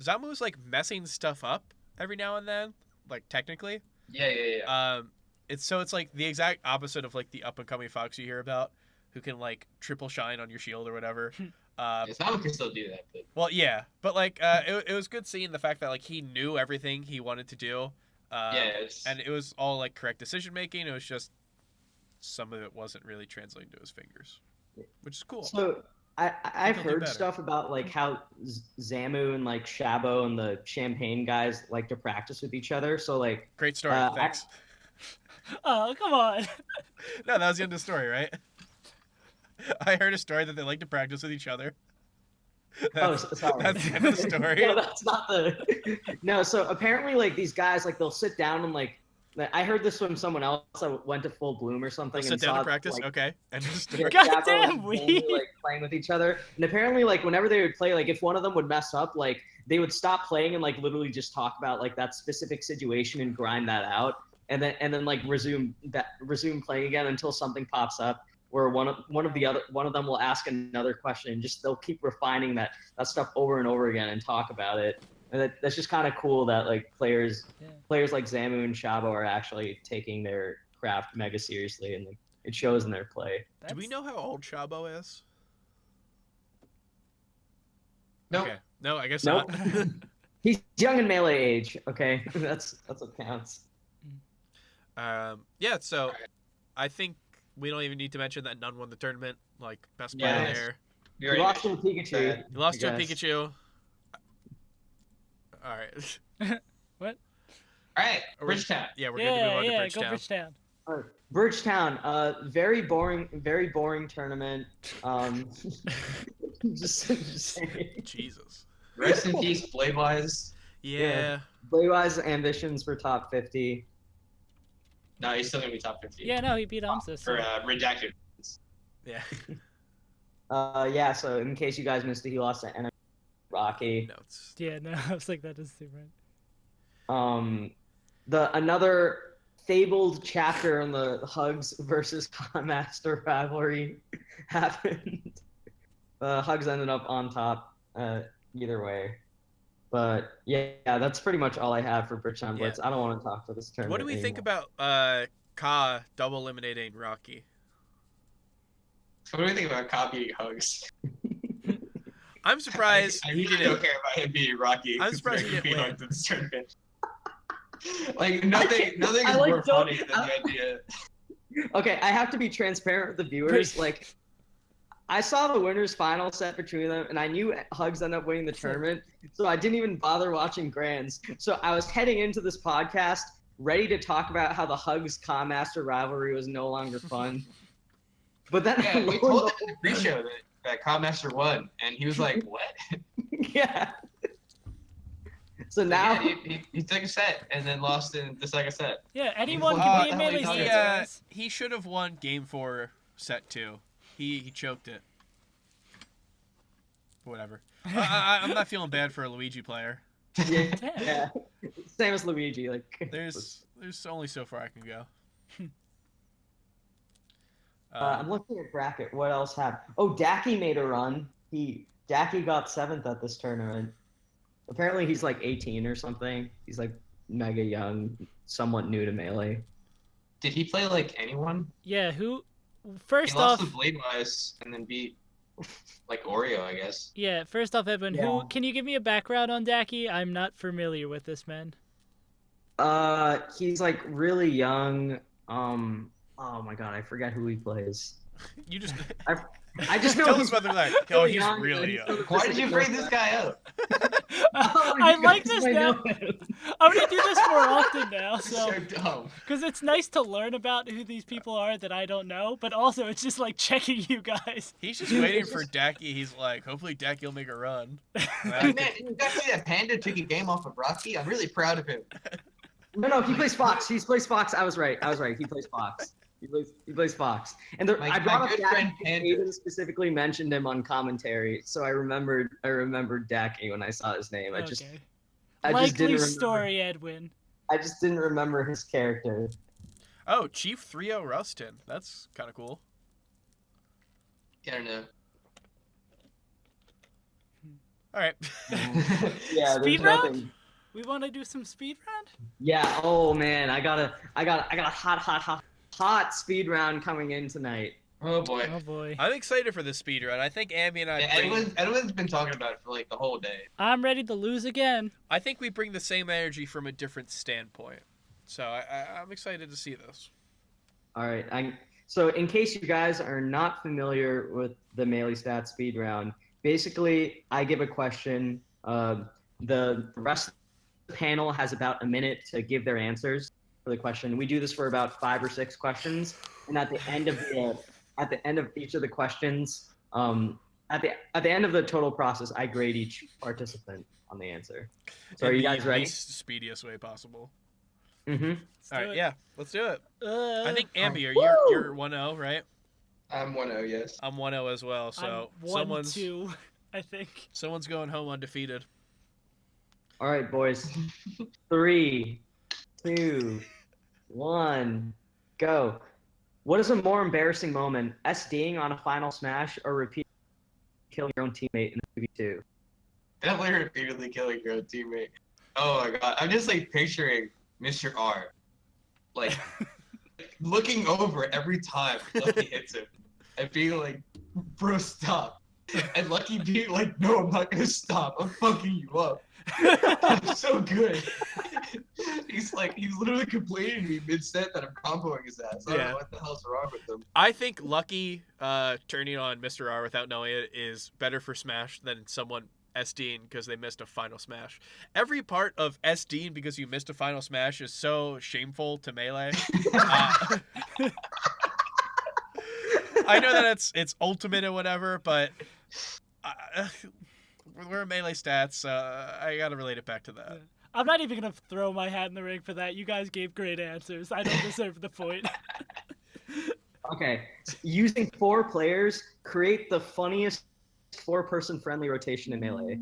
Zamu's like messing stuff up every now and then, like technically. Yeah. It's like the exact opposite of like the up and coming Fox you hear about, who can like triple shine on your shield or whatever. Zamu can still do that, but Well, yeah, but like it was good seeing the fact that like he knew everything he wanted to do. And it was all like correct decision making. It was just some of it wasn't really translating to his fingers, which is cool. So I've heard stuff about like how Zamu and like Shabo and the Champagne guys like to practice with each other. So like great story. Thanks. Oh, come on. No, that was the end of the story, right? I heard a story that they like to practice with each other. Sorry. That's the end of the story. No, that's not the. No, so apparently, like these guys, like they'll sit down and like. I heard this from someone else that went to Full Bloom or something. They'll sit down to practice. Like, okay. And just Goddamn, we like playing with each other, and apparently, like whenever they would play, like if one of them would mess up, like they would stop playing and like literally just talk about like that specific situation and grind that out, and then like resume playing again until something pops up. Where one of them will ask another question, and just they'll keep refining that stuff over and over again and talk about it. And that's just kind of cool that like players like Zamu and Shabo are actually taking their craft mega seriously, and it shows in their play. Do we know how old Shabo is? Nope. Okay. No, I guess Nope. not. He's young in melee age. Okay, that's what counts. Yeah. So, I think we don't even need to mention that none won the tournament. Like best player there. He lost to Pikachu. He lost to a Pikachu. All right. What? All right, Bridgetown. Yeah, we're good to move on to Bridgetown. Go Bridgetown. Bridgetown, very boring tournament. Just saying. Jesus. Rest in peace, Bladewise. Yeah. Bladewise ambitions for top 50. No, he's still gonna be top 50. Yeah, no, he beat Amsa. For redacted. Yeah. Yeah. So in case you guys missed it, he lost to NM Rocky. No, it's... Yeah, no, I was like, that doesn't seem right. Another fabled chapter in the Hugs versus Master rivalry happened. Hugs ended up on top either way. But yeah, that's pretty much all I have for Bridgetown Blitz. I don't want to talk for this tournament. What do we think about Ka double eliminating Rocky? What do we think about Ka beating Hugs? I'm surprised I he really didn't. don't care about him beating Rocky. I'm surprised he didn't beat win. Hugs in this tournament. Like nothing is like, more funny than the idea. Okay, I have to be transparent with the viewers. Like, I saw the winners final set between them, and I knew Hugs ended up winning the tournament, so I didn't even bother watching Grands. So I was heading into this podcast ready to talk about how the Hugs Master rivalry was no longer fun. But then Yeah, we told him in the pre-show that Master won, and he was like, "What?" Yeah. So now he took a set and then lost in the second set. Yeah, anyone What can the be in hell are you melee talking stance. He should have won Game 4, Set 2. He choked it. Whatever. I'm not feeling bad for a Luigi player. yeah. Same as Luigi. Like There's only so far I can go. I'm looking at bracket. What else happened? Oh, Daki made a run. Daki got 7th at this tournament. Apparently he's like 18 or something. He's like mega young, somewhat new to melee. Did he play like anyone? Yeah, who? He First lost off, to Bladewise and then beat like Oreo, I guess. yeah. First off, Edwin, Yeah. who? Can you give me a background on Daki? I'm not familiar with this man. He's like really young. Oh my god, I forget who he plays. You just I just know tell he's us about that. Oh, he's really young. Why did you bring this guy up? I like this now. I'm gonna do this more often now, So so dumb. because it's nice to learn about who these people are that I don't know, but also it's just like checking you guys. He's just waiting for Daki. He's like, hopefully Daki will make a run. Man, you guys see that Panda took a game off of Rocky? I'm really proud of him. No, he plays Fox. He plays Fox. I was right. He plays Fox. He plays Fox. And I brought up good Dak friend because Panda. Aiden specifically mentioned him on commentary, so I remembered Dacky when I saw his name. I just Likely didn't remember. story, Edwin. I just didn't remember his character. Oh, Chief 3-0 Rustin. That's kind of cool. Yeah, I don't know. All right. Yeah, Speed there's round? nothing. We want to do some speed round? Yeah. Oh man, I got a hot speed round coming in tonight. Oh boy. Oh boy. I'm excited for this speed run. I think Ambi and I Yeah, Edwin's been talking about it for like the whole day. I'm ready to lose again. I think we bring the same energy from a different standpoint. So I'm excited to see this. All right. So in case you guys are not familiar with the Melee Stats speed round, basically I give a question. The rest of the panel has about a minute to give their answers for the question. We do this for about 5 or 6 questions, and at the end of each of the questions, at the end of the total process, I grade each participant on the answer. So are you guys ready? The least speediest way possible. Mm-hmm. All right, yeah, let's do it. I think Ambi, Woo! you're 1-0, right? I'm 1-0, yes. I'm 1-0 as well. So I'm 1-2, I think. someone's going home undefeated. All right, boys. 3, 2, 1, go. What is a more embarrassing moment, SDing on a final smash or repeat killing your own teammate in a 2v2? Definitely repeatedly killing your own teammate. Oh my god, I'm just like picturing Mr. R, like looking over every time Lucky hits him and being like, "Bro, stop!" And Lucky being like, "No, I'm not gonna stop. I'm fucking you up. I'm so good." He's literally complaining to me mid-set that I'm comboing his ass. I don't know what the hell's wrong with him. I think Lucky turning on Mr. R without knowing it is better for Smash than someone SDing because they missed a final smash. Every part of SDing because you missed a final smash is so shameful to Melee. I know that it's ultimate or whatever, but we're Melee Stats. I gotta relate it back to that. I'm not even gonna throw my hat in the ring for that. You guys gave great answers. I don't deserve the point. Okay. Using 4 players, create the funniest 4-person friendly rotation in Melee.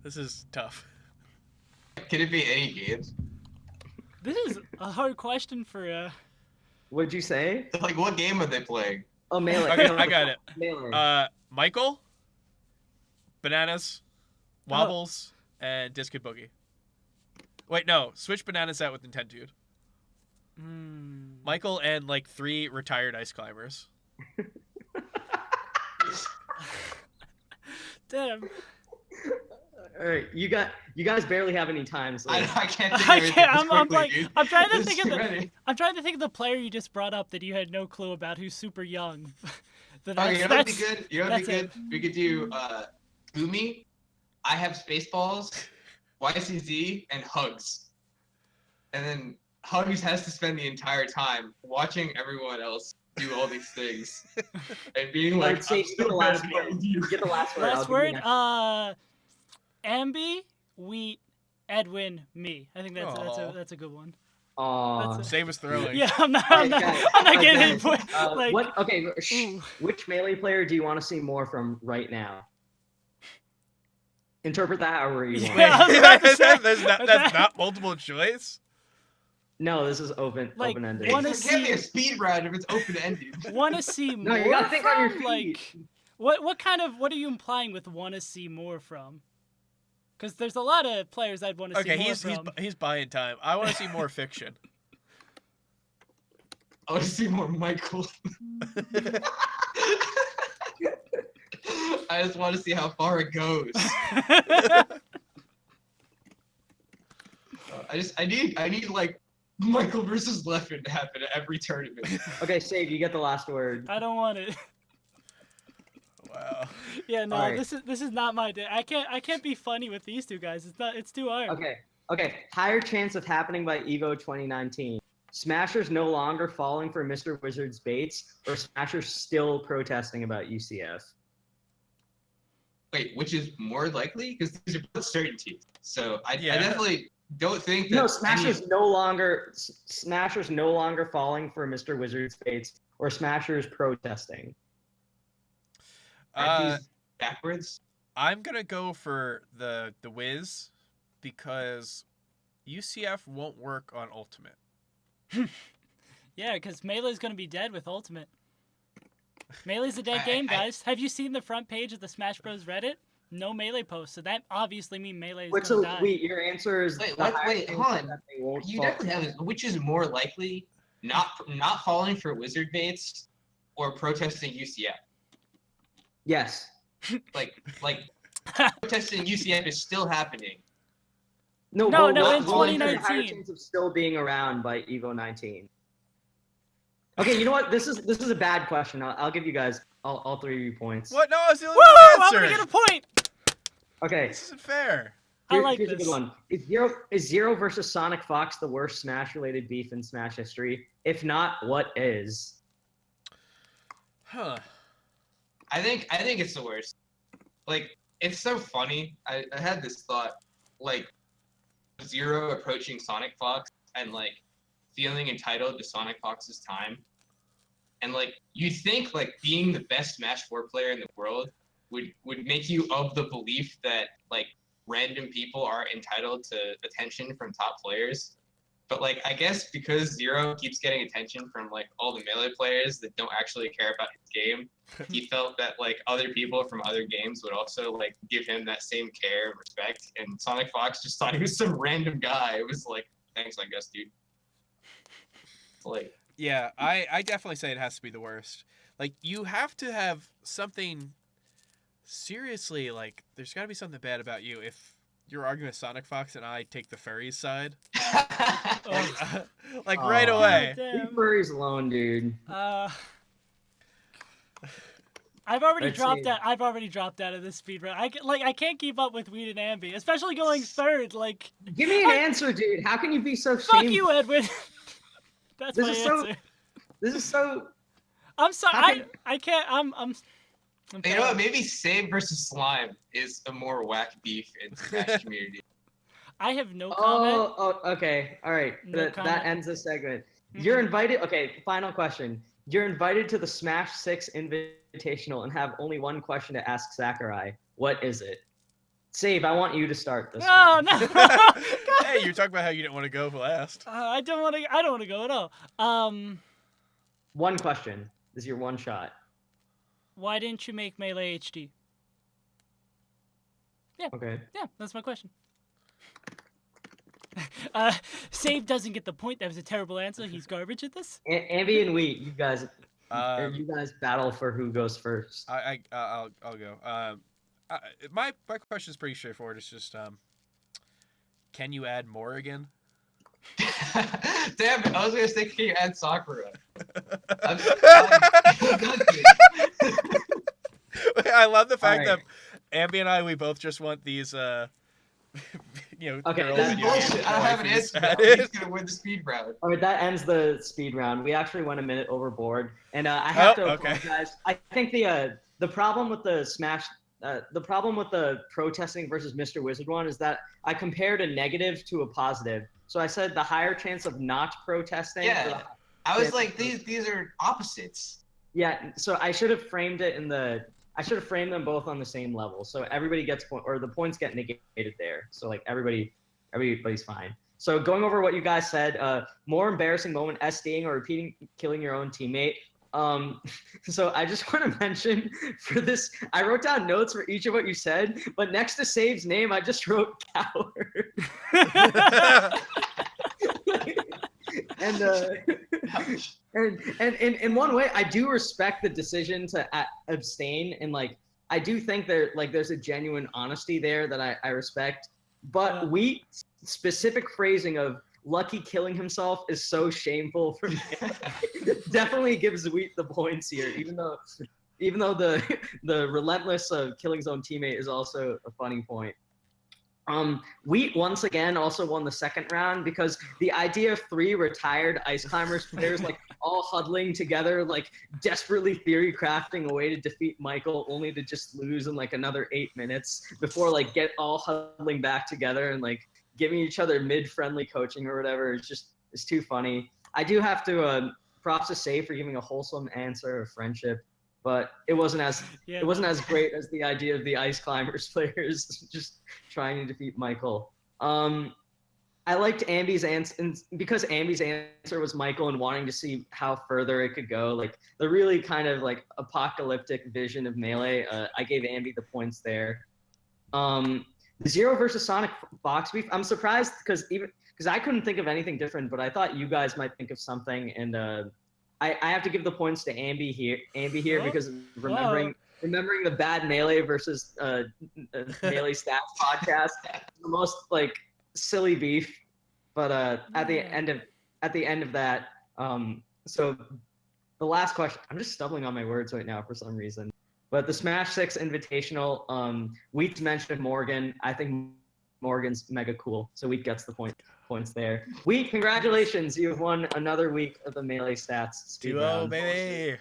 This is tough. Can it be any games? This is a hard question for What'd you say? Like, what game are they playing? Oh, Melee. Okay, No, I got it. Melee. Michael, Bananas, Wobbles, and Discus Boogie. Wait, no. Switch Bananas out with Nintendude. Michael and like 3 retired ice climbers. Damn. All right, you guys barely have any time. So I can't think of anything I'm quickly, like, dude. I'm trying to There's think too of many. I'm trying to think of the player you just brought up that you had no clue about, who's super young. Okay, you know what'd be good? You know what'd be that's good? We could do Gumi, I have Spaceballs, YCZ, and Hugs. And then Hugs has to spend the entire time watching everyone else do all these things and being like, Say, I'm still better than all of you. Get the last word. Last word. Ambi, Wheat, Edwin, me. I think that's a good one. Aw. That's Save us throwing. Yeah, I'm not Alright, guys, getting any guys, point. Like, ooh. Which Melee player do you want to see more from right now? Interpret that however you want. Yeah, I was about to say, that's not multiple choice. No, this is open-ended. Wanna It can't be a see- speed round if it's open-ended. Want to see more? No, you gotta think on your from? feet. Like, what are you implying with want to see more from? Because there's a lot of players I'd want to see more from. he's buying time. I want to see more fiction. I want to see more Michael. I just want to see how far it goes. I need like Michael versus Leffen to happen at every tournament. Okay, Save, you get the last word. I don't want it. Wow. Yeah, no, Alright. this is not my day. I can't be funny with these two guys. It's too hard. Okay. Higher chance of happening by EVO 2019. Smashers no longer falling for Mr. Wizard's baits, or Smashers still protesting about UCF? Wait, which is more likely? Because these are both certainties. So I Yeah. definitely don't think that. No, Smasher's no longer falling for Mr. Wizard's fates, or Smasher's protesting. Aren't these backwards? I'm gonna go for the Wiz because UCF won't work on Ultimate. Yeah, because Melee's going to be dead with Ultimate. Melee's a dead game, I- guys. Have you seen the front page of the Smash Bros. Reddit? No Melee posts, so that obviously means Melee is Wait, going so to die. wait, your answer is Wait, the what? higher Wait, chance hold on. that they won't You fall. definitely have this. Which is more likely, not falling for wizard baits or protesting UCF? Yes. Like protesting UCF is still happening. No, No, well, no, what- in what is the higher 2019. chance of still being around by Evo 19? Okay, you know what? This is a bad question. I'll give you guys all three of you points. What? No, it's the only Woo! one I'm going answered. to get a point! Okay, This isn't fair. I like here's a this. good one. Is Zero versus Sonic Fox the worst Smash-related beef in Smash history? If not, what is? Huh. I think it's the worst. Like, it's so funny. I had this thought, like, Zero approaching Sonic Fox and like feeling entitled to Sonic Fox's time. And like you'd think like being the best Smash 4 player in the world would make you of the belief that like random people are entitled to attention from top players. But like I guess because Zero keeps getting attention from like all the Melee players that don't actually care about his game, he felt that like other people from other games would also like give him that same care and respect. And Sonic Fox just thought he was some random guy. It was like, thanks, I guess, dude. It's like, Yeah, I definitely say it has to be the worst. Like, you have to have something seriously, like, there's got to be something bad about you if you're arguing with Sonic Fox and I take the furries side. Like, right Oh. away. God Leave damn. furries alone, dude. I've already Let's dropped see. out. I've already dropped out of this speedrun. I can't keep up with Wheat and Ambi, especially going third. Like, Give me an answer, dude. How can you be so fuck shameful? you, Edwin. That's This my is so- answer. This is so. I'm sorry. how can- I can't. I'm you know what? Maybe Save versus Slime is a more whack beef in the Smash community. I have no comment. Oh, okay. All right. No that comment. ends the segment. Mhm. You're invited. Okay, final question. You're invited to the Smash 6 Invitational and have only one question to ask Sakurai. What is it? Save, I want you to start this No, one. no. Hey, you're talking about how you didn't want to go last. I don't want to. I don't want to go at all. One question. This is your one shot. Why didn't you make Melee HD? Okay. Yeah, that's my question. Save doesn't get the point. That was a terrible answer. He's garbage at this. Ambi and Wheat, you guys battle for who goes first. I'll go. My question is pretty straightforward. It's just, can you add more again? Damn it, I was gonna say, can you add Sakura? I love the fact Alright. that Ambi and I, we both just want these, Okay, girl that's video bullshit. games I don't have an waifus answer now. added. He's gonna win the speed round. All right, that ends the speed round. We actually went a minute overboard, and I have to okay. apologize. I think the problem with the Smash, the problem with the protesting versus Mr. Wizard one is that I compared a negative to a positive. So I said the higher chance of not protesting. Yeah, I was like, these are opposites. Yeah. So I should have framed it I should have framed them both on the same level. So everybody gets or the points get negated there. So like everybody's fine. So going over what you guys said, more embarrassing moment, SDing or repeating killing your own teammate. So I just want to mention for this, I wrote down notes for each of what you said, but next to Save's name, I just wrote coward. And in one way, I do respect the decision to abstain, and like I do think there's a genuine honesty there that I respect. But Wheat's specific phrasing of Lucky killing himself is so shameful for me. Definitely gives Wheat the points here, even though the relentless of killing his own teammate is also a funny point. Wheat once again also won the second round because the idea of 3 retired Ice Climbers players like all huddling together, like desperately theory crafting a way to defeat Michael, only to just lose in like another 8 minutes before like get all huddling back together and like giving each other mid-friendly coaching or whatever. It's too funny. I do have to props to Save for giving a wholesome answer of friendship, but it wasn't as great as the idea of the Ice Climbers players just trying to defeat Michael. I liked Ambi's answer, and because Ambi's answer was Michael and wanting to see how further it could go, like the really kind of like apocalyptic vision of Melee. I gave Ambi the points there. The Zero versus Sonic box beef. I'm surprised because I couldn't think of anything different, but I thought you guys might think of something, and I have to give the points to Ambi here because remembering the bad Melee versus Melee Stats podcast, the most like silly beef, but at the end of that, so the last question, I'm just stumbling on my words right now for some reason, but the Smash 6 Invitational, Wheat's mentioned Morgan. I think Morgan's mega cool, so Wheat gets the points there. Wheat, congratulations, you have won another week of the Melee Stats speed round. Baby.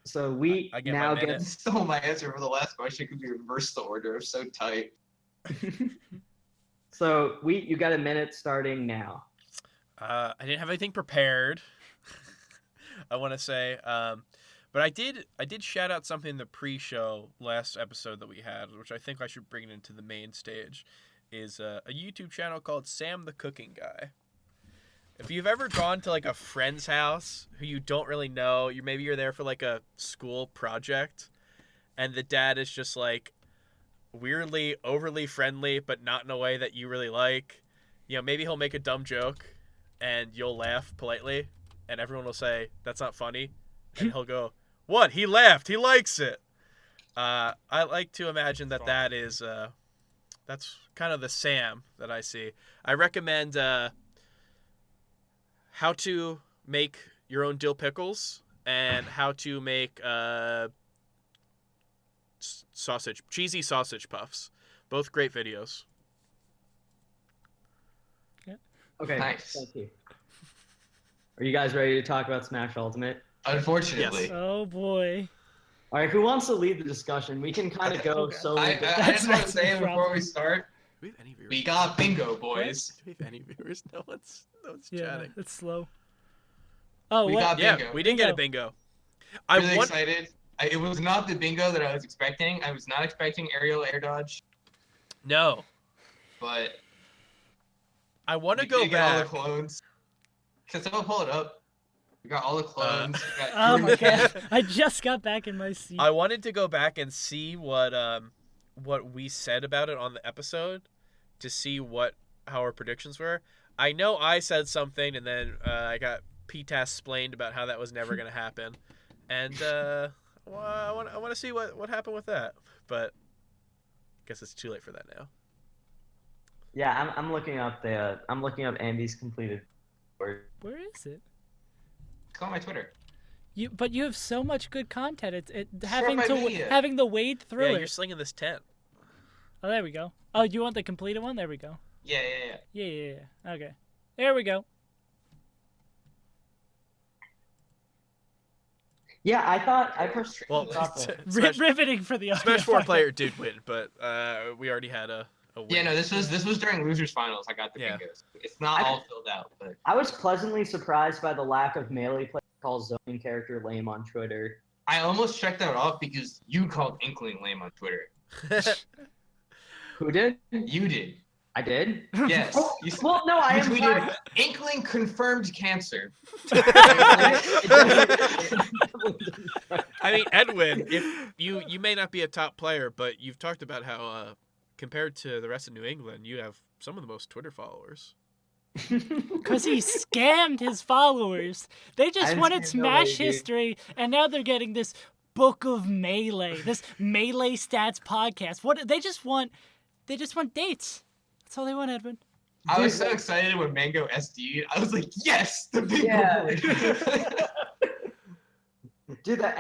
So Wheat now gets stole my answer for the last question because we reversed the order. I'm so tight. So, Wheat, you got a minute starting now. I didn't have anything prepared, I want to say. But I did shout out something in the pre-show last episode that we had, which I think I should bring it into the main stage, is a YouTube channel called Sam the Cooking Guy. If you've ever gone to like a friend's house who you don't really know, maybe you're there for like a school project, and the dad is just like weirdly overly friendly, but not in a way that you really like. You know, maybe he'll make a dumb joke and you'll laugh politely and everyone will say, "That's not funny." And he'll go, "What? He laughed. He likes it." I like to imagine that is that's kind of the Sam that I see. I recommend how to make your own dill pickles and how to make cheesy sausage puffs. Both great videos. Yeah. Okay, nice. Thank you. Are you guys ready to talk about Smash Ultimate? Unfortunately. Yes. Oh boy. All right, who wants to lead the discussion? We can kind of go Okay. solo. I just want to say before we start, Do we have any viewers? we got bingo, boys. Do we have any viewers? No one's Yeah, chatting. it's slow. Oh, We what? got Yeah, bingo. we did get a bingo. Really excited. It was not the bingo that I was expecting. I was not expecting aerial air dodge, No. but I want to we go did get all the back. clones. Can someone pull it up? We got all the clones. We got Oh my god! I just got back in my seat. I wanted to go back and see what we said about it on the episode, to see how our predictions were. I know I said something, and then I got PTAS explained about how that was never going to happen, and well, I want to see what happened with that, but I guess it's too late for that now. Yeah, I'm looking up Ambi's completed work. Where is it? It's on my Twitter. But you have so much good content. It Share my video. having to wade through Yeah, it. you're slinging this tent. Oh, there we go. Oh, you want the completed one? There we go. Yeah. Yeah. Okay. There we go. Yeah, I personally Well, thought that. Riveting for the audio. Smash 4 player did win, but we already had a win. Yeah, no, this was during losers finals. I got the bingos. It's not all filled out, but I was pleasantly surprised by the lack of Melee play calls zoning character lame on Twitter. I almost checked that off because you called Inkling lame on Twitter. Who did? You did. I did? Yes. Oh, You, well, no, I you am tweeted, fine. Inkling confirmed cancer. I mean, Edwin, if you may not be a top player, but you've talked about how compared to the rest of New England, you have some of the most Twitter followers. Because he scammed his followers. They just wanted Smash history, and now they're getting this Book of Melee, this Melee Stats podcast. What they just want dates. That's all they want, Edwin. I was so excited when Mango SD'd. I was like, yes, the bingo boy. Dude, the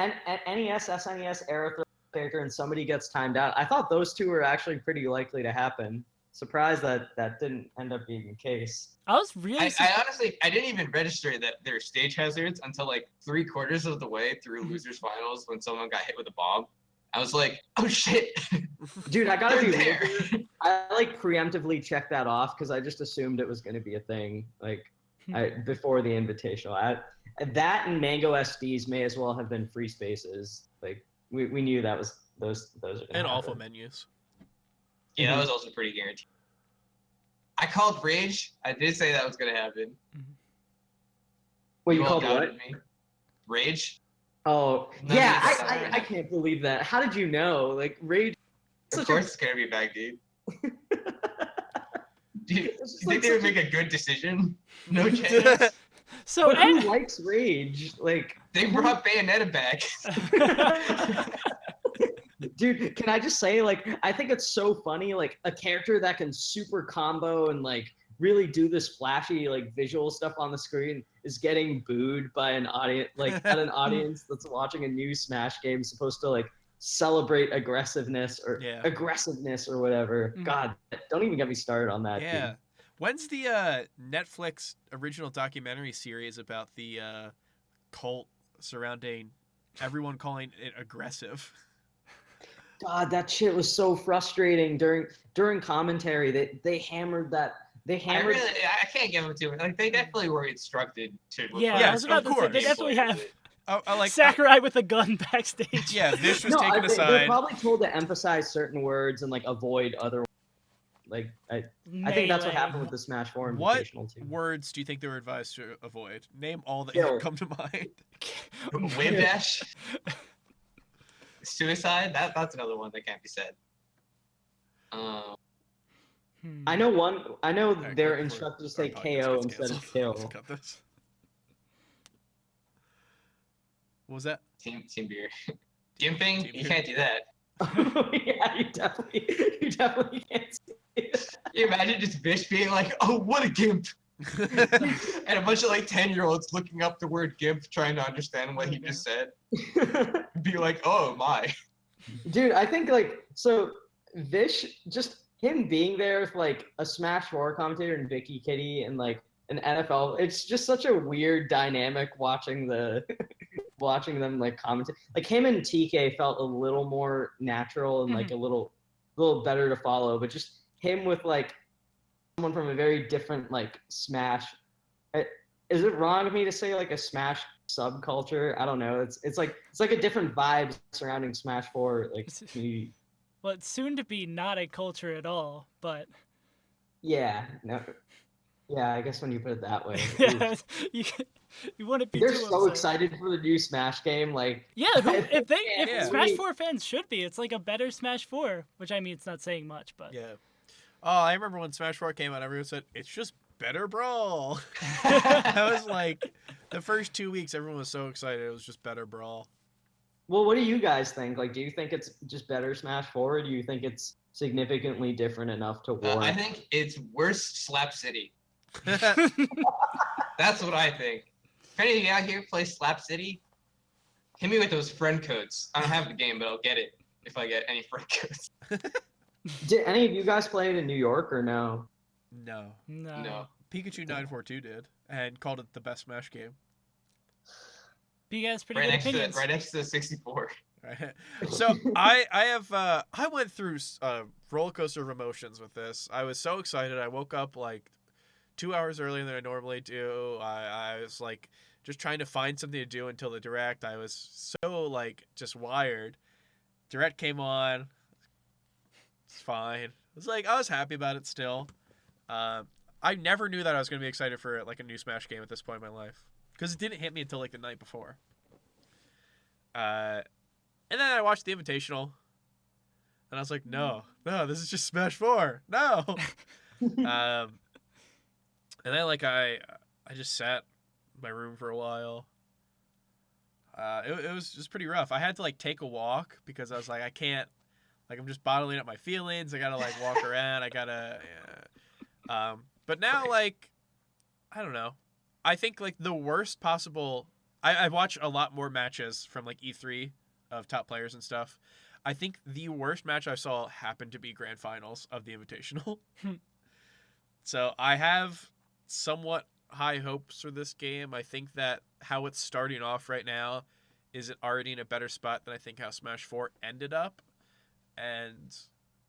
NES, SNES era character and somebody gets timed out. I thought those two were actually pretty likely to happen. surprised that that didn't end up being the case. I was really. I honestly, I didn't even register that there are stage hazards until like 3/4 of the way through losers finals when someone got hit with a bomb. I was like, oh shit. Dude, I gotta They're be there. real here. I like preemptively checked that off because I just assumed it was going to be a thing before the invitational. That and Mango SDs may as well have been free spaces. Like we knew that was those are gonna And happen. awful menus. Yeah, that was also pretty guaranteed. I called Rage. I did say that was gonna happen. Wait, you all called what? doubted me. Rage? Oh, No, yeah, it's I can't believe that. How did you know? Like, Rage. Of course it's gonna be back, dude. Do you think they would make a good decision? No chance. So But who likes Rage? Like, They brought Bayonetta back. dude, can I just say, like, I think it's so funny, like, a character that can super combo and, like, really do this flashy, like, visual stuff on the screen is getting booed by an audience, like, at an audience that's watching a new Smash game supposed to, like, celebrate aggressiveness or whatever. God, don't even get me started on that. Yeah. Dude. When's the Netflix original documentary series about the cult surrounding everyone calling it aggressive? God, that shit was so frustrating during commentary. They hammered that. They hammered. I can't give them to it. Like they definitely were instructed to. Yeah, Yes, I was about of to say they course. definitely have I like Sakurai with a gun backstage. Yeah, Vish was No, taken they're aside. probably told to emphasize certain words and like avoid other. Like I think that's what Melee. happened with the Smash 4 What Invitational too. words do you think they were advised to avoid? Name all that Kill. come to mind. Wave dash. Suicide. That's another one that can't be said. I know one. I know Alright, they're quick, instructed to our say podcast KO gets instead of canceled. kill. Let's cut this. What was that? Team beer. Gimping. Team You beer. can't do that. Yeah, you definitely can't see it. Can you imagine just Vish being like, "Oh, what a gimp," and a bunch of like 10-year-olds looking up the word gimp, trying to understand what he just said. Be like, "Oh my." Dude, I think like so Vish, just him being there with like a Smash 4 commentator and Vicky Kitty and like an NFL, it's just such a weird dynamic watching watching them like commentate. Like him and TK felt a little more natural and like a little better to follow, but just him with like someone from a very different like Smash. Is it wrong of me to say like a Smash subculture? I don't know. It's like a different vibe surrounding Smash 4 like community. Well, it's soon to be not a culture at all, but Yeah, no. Yeah, I guess when you put it that way. yeah, you wouldn't be They're too so upset. excited for the new Smash game, like Yeah, if Yeah. Smash 4 fans should be, it's like a better Smash 4, which I mean it's not saying much, but Yeah. Oh, I remember when Smash 4 came out, everyone said, it's just better Brawl. That was like, the first 2 weeks, everyone was so excited. It was just better Brawl. Well, what do you guys think? Like, do you think it's just better Smash 4, or do you think it's significantly different enough to warrant? I think it's worse Slap City. That's what I think. If any of you out here play Slap City, hit me with those friend codes. I don't have the game, but I'll get it if I get any friend codes. Did any of you guys play it in New York or no? No. No. Pikachu 942 did, and called it the best Smash game. But you guys have pretty Right good next, opinions. right next to the 64. Right. So I went through roller coaster of emotions with this. I was so excited. I woke up like 2 hours earlier than I normally do. I was like just trying to find something to do until the direct. I was so like just wired. Direct came on. It's fine. I was happy about it still. I never knew that I was going to be excited for like a new Smash game at this point in my life, because it didn't hit me until like the night before. And then I watched the Invitational, and I was like, no, this is just Smash 4. No. And then like I just sat in my room for a while. It was just pretty rough. I had to like take a walk because I was like, I can't, like I'm just bottling up my feelings. I gotta like walk around. I gotta. But now like, I don't know. I think like the worst possible. I watch a lot more matches from like E3 of top players and stuff. I think the worst match I saw happened to be grand finals of the Invitational. So I have somewhat high hopes for this game. I think that how it's starting off right now is it already in a better spot than I think how Smash 4 ended up. And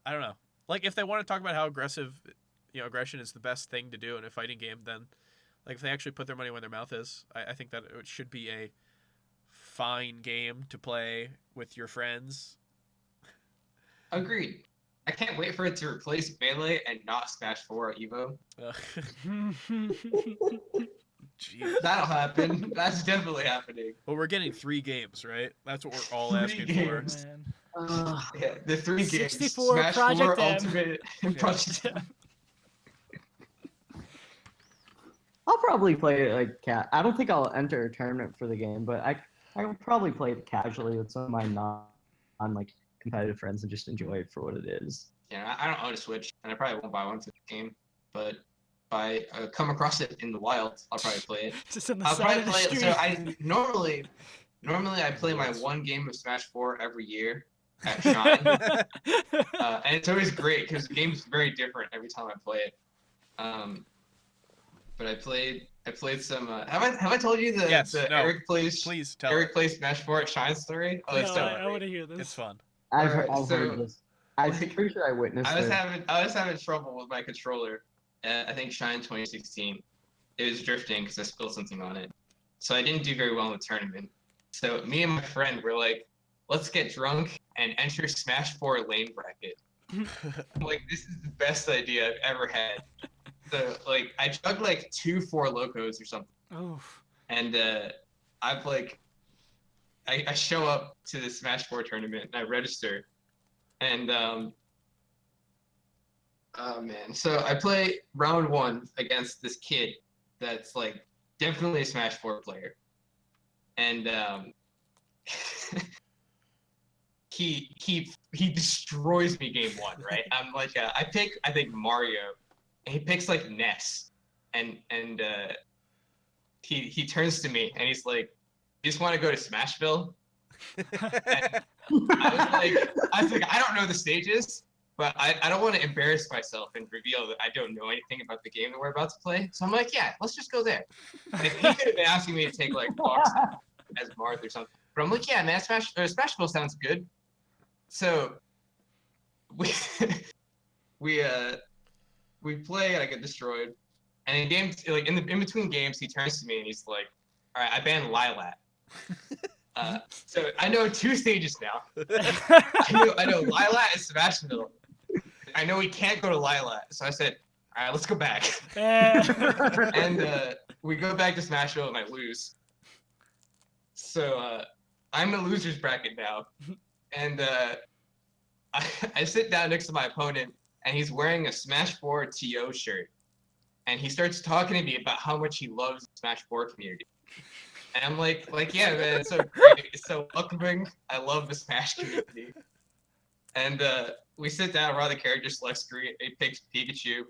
I don't know. Like, if they want to talk about how aggression is the best thing to do in a fighting game, then, like, if they actually put their money where their mouth is, I think that it should be a fine game to play with your friends. Agreed. I can't wait for it to replace Melee and not Smash 4 at EVO. Jeez. That'll happen. That's definitely happening. Well, we're getting 3 games, right? That's what we're all 3 asking games. for. Man. Yeah, the 3 games. 64 Smash Project 4, M. Ultimate, and Project M. I'll probably play it like I don't think I'll enter a tournament for the game, but I will probably play it casually with some of my non competitive friends and just enjoy it for what it is. Yeah, I don't own a Switch, and I probably won't buy one for the game, but if I come across it in the wild, I'll probably play it. Just on the I'll side probably of the play street. it. So I normally I play my one game of Smash 4 every year at Shine, and it's always great because the game's very different every time I play it. But I played some. Have I told you the Yes, no. Eric plays Please tell Eric plays Smash 4 at Shine story? Oh, it's No, so I great. want to hear this. It's fun. I've Alright, heard this. I'm pretty sure I witnessed I was it. having trouble with my controller. I think Shine 2016. It was drifting because I spilled something on it, so I didn't do very well in the tournament. So me and my friend were like, "Let's get drunk and enter Smash 4 lane bracket." I'm like, this is the best idea I've ever had. So like, I chugged like 2 4 locos or something, Oof. and I've like, I show up to the Smash 4 tournament and I register, and oh man, so I play round 1 against this kid that's like definitely a Smash 4 player, and he destroys me game 1, right? I'm like, I think Mario, and he picks like Ness, and he turns to me and he's like, "You just want to go to Smashville?" And I was like, I don't know the stages, but I don't want to embarrass myself and reveal that I don't know anything about the game that we're about to play. So I'm like, yeah, let's just go there. Like, he could have been asking me to take like Fox as Marth or something, but I'm like, yeah, man, Smashville sounds good. So we play and I get destroyed. And in games, like in between games, he turns to me and he's like, "All right, I banned Lilat." So I know 2 stages now. I know Lilat and Smashville. I know we can't go to Lilat, so I said, "All right, let's go back." And we go back to Smashville and I lose. So I'm in the losers bracket now, and I sit down next to my opponent, and he's wearing a Smash 4 TO shirt, and he starts talking to me about how much he loves the Smash 4 community. And I'm like, yeah, man, it's so great. It's so welcoming. I love the Smash community. And we sit down, we're on the character select screen. He picks Pikachu.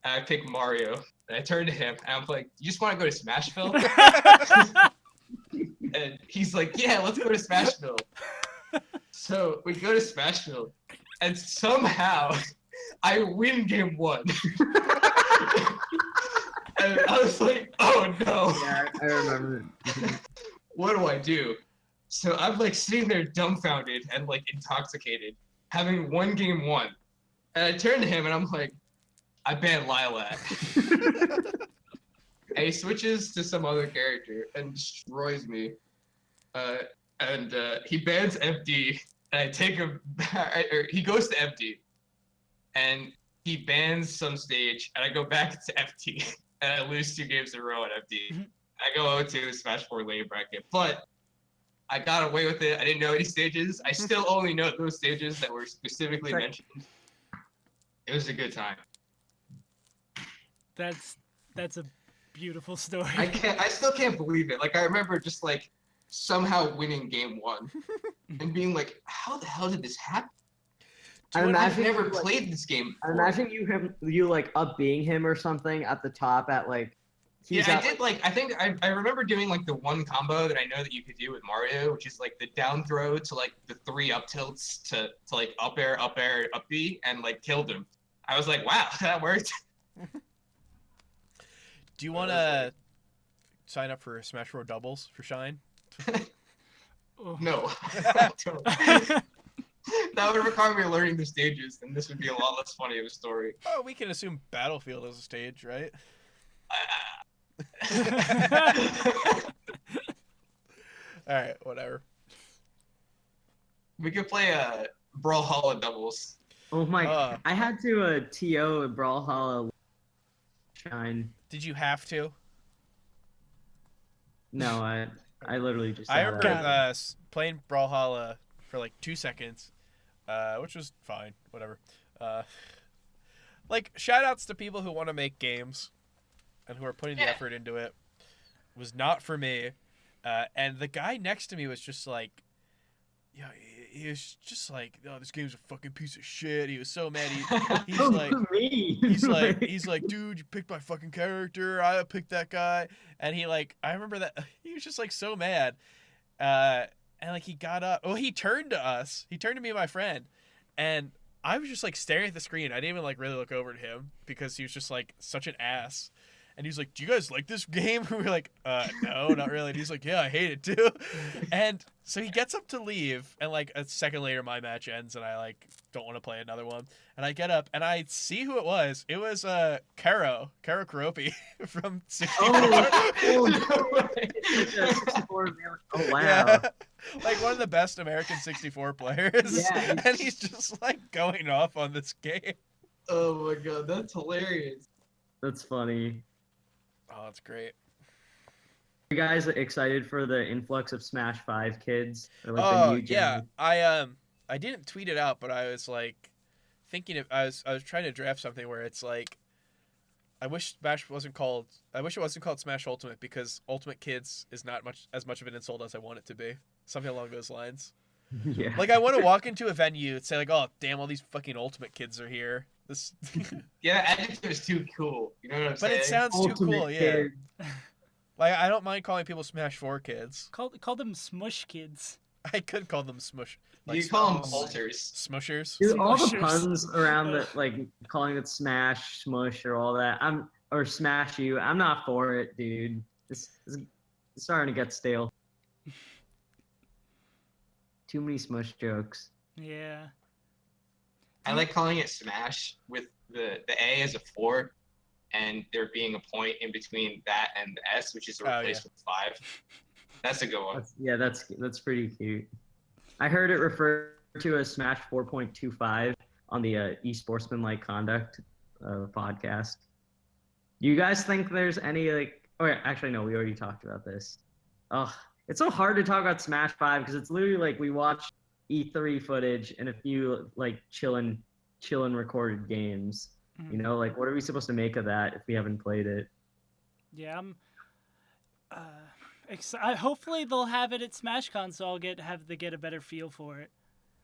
And I pick Mario. And I turn to him, and I'm like, "You just want to go to Smashville?" And he's like, "Yeah, let's go to Smashville." So we go to Smashville, and somehow I win game 1. And I was like, "Oh no!" Yeah, I remember. What do I do? So I'm like sitting there dumbfounded and like intoxicated, having won game 1. And I turn to him and I'm like, "I banned Lilat." And he switches to some other character and destroys me. And he bans FD, and I take him back, or he goes to FD, and he bans some stage, and I go back to FD, and I lose 2 games in a row at FD. I go 0-2 Smash 4 lane bracket, but I got away with it. I didn't know any stages. I still only know those stages that were specifically mentioned. It was a good time. That's a beautiful story. I still can't believe it. Like, I remember just like somehow winning game 1 and being like, how the hell did this happen? I've never played this game before. I imagine you like up being him or something at the top at like He's Yeah, I at, did I think I remember doing like the one combo that I know that you could do with Mario, which is like the down throw to like the 3 up tilts to like up air, up B, and like killed him. I was like, wow, that worked. Do you want to sign up for Smash Bros. Doubles for Shine? No. That would require me learning the stages, and this would be a lot less funny of a story. Oh, we can assume Battlefield is a stage, right? All right, whatever. We could play a Brawlhalla doubles. oh my! I had to TO a Brawlhalla Shine. Did you have to? No, I literally just. I saw remember that. playing Brawlhalla for like 2 seconds, which was fine, whatever. Like, shout-outs to people who want to make games and who are putting the effort into it. Was not for me. And the guy next to me was just like, yeah, he was just like, oh, this game's a fucking piece of shit. He was so mad. He's like, he's like, dude, you picked my fucking character. I picked that guy. And I remember that he was just like so mad. And like he got up. Oh, he turned to us. He turned to me and my friend, and I was just like staring at the screen. I didn't even like really look over at him because he was just like such an ass. And he's like, do you guys like this game? We were like, no, not really. And he's like, yeah, I hate it too. And so he gets up to leave, and like a second later my match ends, and I like don't want to play another one. And I get up and I see who it was. It was Karo Kuropi from 64. Oh, wow. Yeah. Like one of the best American 64 players. Yeah. And he's just like going off on this game. Oh my god, that's hilarious. That's funny. Oh, that's great. Are you guys excited for the influx of Smash 5 kids? Or like the Oh new yeah, gen? I didn't tweet it out, but I was like thinking of I was trying to draft something where it's like I wish it wasn't called Smash Ultimate, because Ultimate Kids is not as much of an insult as I want it to be. Something along those lines. Yeah. Like I want to walk into a venue and say like, oh damn, all these fucking Ultimate Kids are here. This Yeah, that adjective is too cool. You know what I'm But saying? it sounds too Ultimate cool, yeah. kid. Like I don't mind calling people Smash 4 kids. Call them Smush Kids. I could call them Smush. You call them alters. Smushers. Dude, all the Smushers. puns around the like calling it Smash, Smush, or all that. Or Smash You. I'm not for it, dude. It's starting to get stale. Too many Smush jokes. Yeah. I like calling it Smash with the A as a 4, and there being a point in between that and the S, which is a replacement 5. That's a good one. That's pretty cute. I heard it referred to as Smash 4.25 on the eSportsmanlike Conduct podcast. Do you guys think there's any like? Oh, yeah, actually, no. We already talked about this. Oh, it's so hard to talk about Smash 5 because it's literally like we watched E3 footage and a few like chillin' recorded games. Mhm. You know, like what are we supposed to make of that if we haven't played it? Yeah, I'm. Hopefully they'll have it at SmashCon, so I'll get a better feel for it.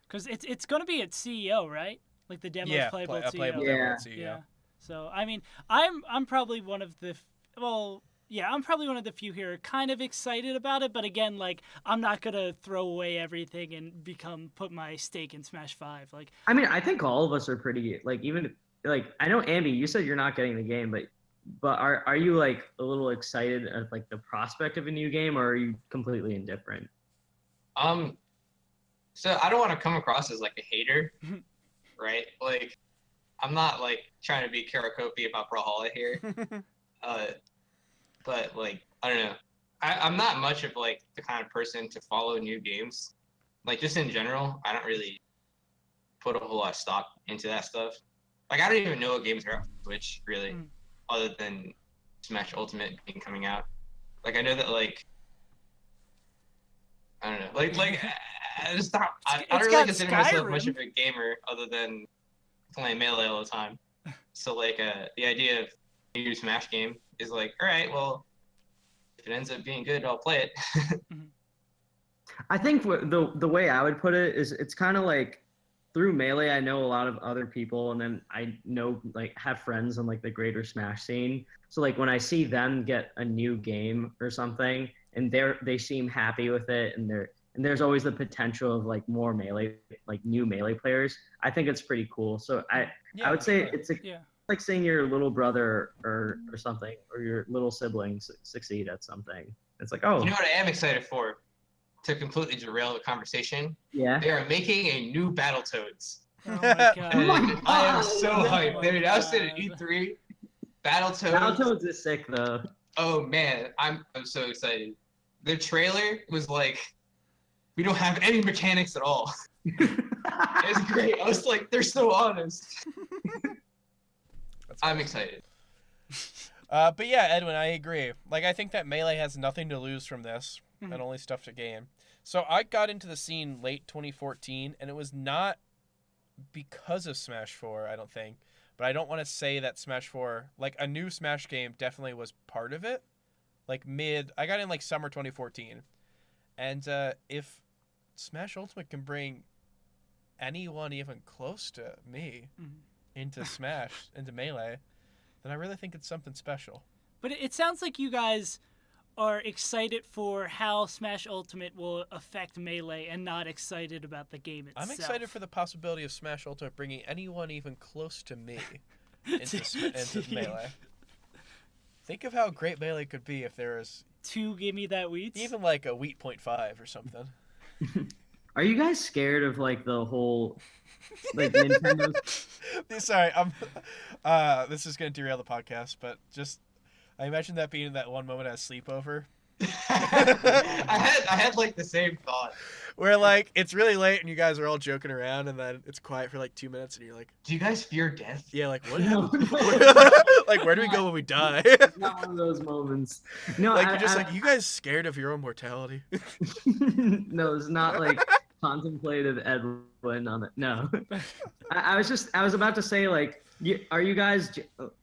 Cause it's gonna be at CEO, right? Like the demo's playable at CEO. Playable Yeah. demo at CEO. Yeah. So I mean, I'm probably one of the I'm probably one of the few here kind of excited about it, but again, like I'm not gonna throw away everything and put my stake in Smash 5. Like I mean, I think all of us are pretty like even like I know Ambi, you said you're not getting the game, but are you like a little excited at like the prospect of a new game, or are you completely indifferent? So I don't want to come across as like a hater, right? Like, I'm not like trying to be Karakopi about Brawlhalla here. But like, I don't know. I'm not much of like the kind of person to follow new games. Like just in general, I don't really put a whole lot of stock into that stuff. Like I don't even know what games are on Switch really, other than Smash Ultimate being coming out. Like I know that like I don't know. Like I don't really consider myself much of a gamer other than playing Melee all the time. So like the idea of a new Smash game is like, all right, well, if it ends up being good, I'll play it. I think the way I would put it is it's kind of like through Melee, I know a lot of other people, and then I know like have friends in like the greater Smash scene. So like when I see them get a new game or something, and they seem happy with it, and there's always the potential of like more Melee, like new Melee players. I think it's pretty cool. So I would say it's like seeing your little brother or something, or your little sibling succeed at something. It's like, oh, You know what I am excited for? To completely derail the conversation, yeah. they are making a new Battletoads. Oh my god. And I am so Oh hyped. my They announced it at God. E3. Battletoads. Battletoads is sick though. Oh man, I'm so excited. The trailer was like, we don't have any mechanics at all. It's great. I was like, they're so honest. I'm excited. But yeah, Edwin, I agree. Like, I think that Melee has nothing to lose from this, Mhm. and only stuff to gain. So I got into the scene late 2014, and it was not because of Smash 4, I don't think. But I don't want to say that Smash 4, like, a new Smash game definitely was part of it. Like, I got in, like, summer 2014. And if Smash Ultimate can bring anyone even close to me into Smash, into Melee, then I really think it's something special. But it sounds like you guys are excited for how Smash Ultimate will affect Melee and not excited about the game itself. I'm excited for the possibility of Smash Ultimate bringing anyone even close to me into Melee. Think of how great Melee could be if there was 2 GimmeDatWheats. even like a Wheat 0.5 or something. Are you guys scared of like the whole like Nintendo? Sorry, this is gonna derail the podcast, but just I imagine that being that one moment at a sleepover I had like the same thought. where like it's really late and you guys are all joking around, and then it's quiet for like 2 minutes, and you're like, Do you guys fear death? yeah, like what No, happened? no. Like where do we go when we die? It's not one of those moments. No, Like you're just like, you guys scared of your own mortality? no, it's not like contemplative Edwin on it. No, I was about to say like, are you guys?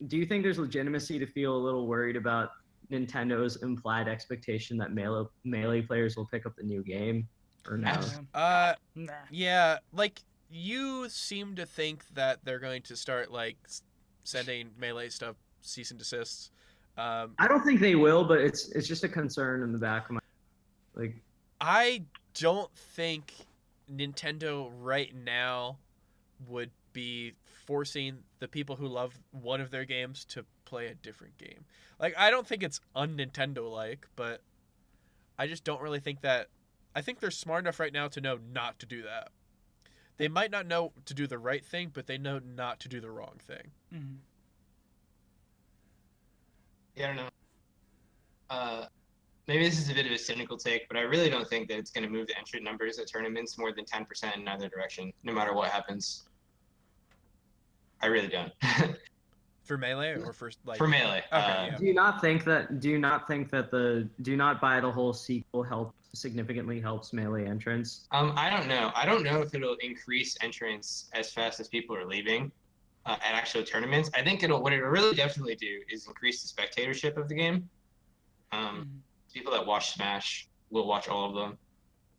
Do you think there's legitimacy to feel a little worried about Nintendo's implied expectation that Melee players will pick up the new game, or no? Nah. Yeah, like you seem to think that they're going to start like sending Melee stuff cease and desists. I don't think they will, but it's just a concern in the back of my like. I don't think Nintendo right now would be forcing the people who love one of their games to play a different game. Like, I don't think it's un-Nintendo-like, but I just don't really think that... I think they're smart enough right now to know not to do that. They might not know to do the right thing, but they know not to do the wrong thing. Mhm. Yeah, I don't know. Maybe this is a bit of a cynical take, but I really don't think that it's going to move the entrant numbers at tournaments more than 10% in either direction, no matter what happens. I really don't. For Melee or for like... For Melee. Okay, yeah. Do you not think that the do not buy the whole sequel significantly helps Melee entrants? I don't know. I don't know if it'll increase entrants as fast as people are leaving at actual tournaments. I think what it'll really definitely do is increase the spectatorship of the game. People that watch Smash will watch all of them,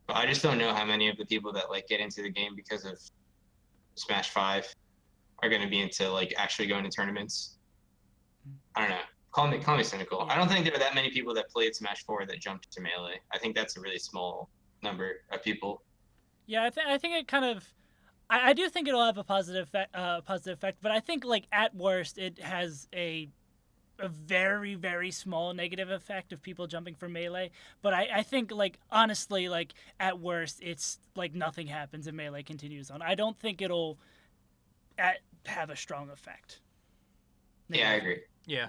but I just don't know how many of the people that like get into the game because of Smash 5 are going to be into like actually going to tournaments. I don't know. Call me cynical. I don't think there are that many people that played Smash 4 that jumped to Melee. I think that's a really small number of people. Yeah, I think it kind of... I do think it'll have a positive effect, but I think like at worst it has a very, very small negative effect of people jumping from Melee. But I think, like, honestly, like, at worst, it's like nothing happens and Melee continues on. I don't think it'll have a strong effect. Yeah, I agree. Yeah.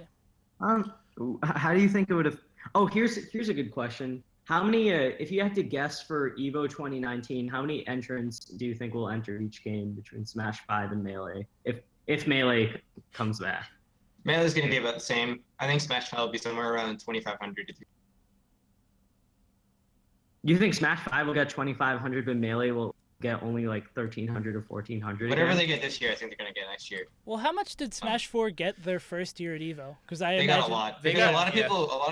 How do you think it would have? Oh, here's a good question. How many, if you had to guess for EVO 2019, how many entrants do you think will enter each game between Smash 5 and Melee, if Melee comes back? Melee's going to be about the same. I think Smash 5 will be somewhere around 2,500 to 3,000. You think Smash 5 will get 2,500, but Melee will get only like 1,300 or 1,400? Whatever again? they get this year, I think they're going to get next year. Well, how much did Smash 4 get their first year at EVO? Because They got a lot. Because a lot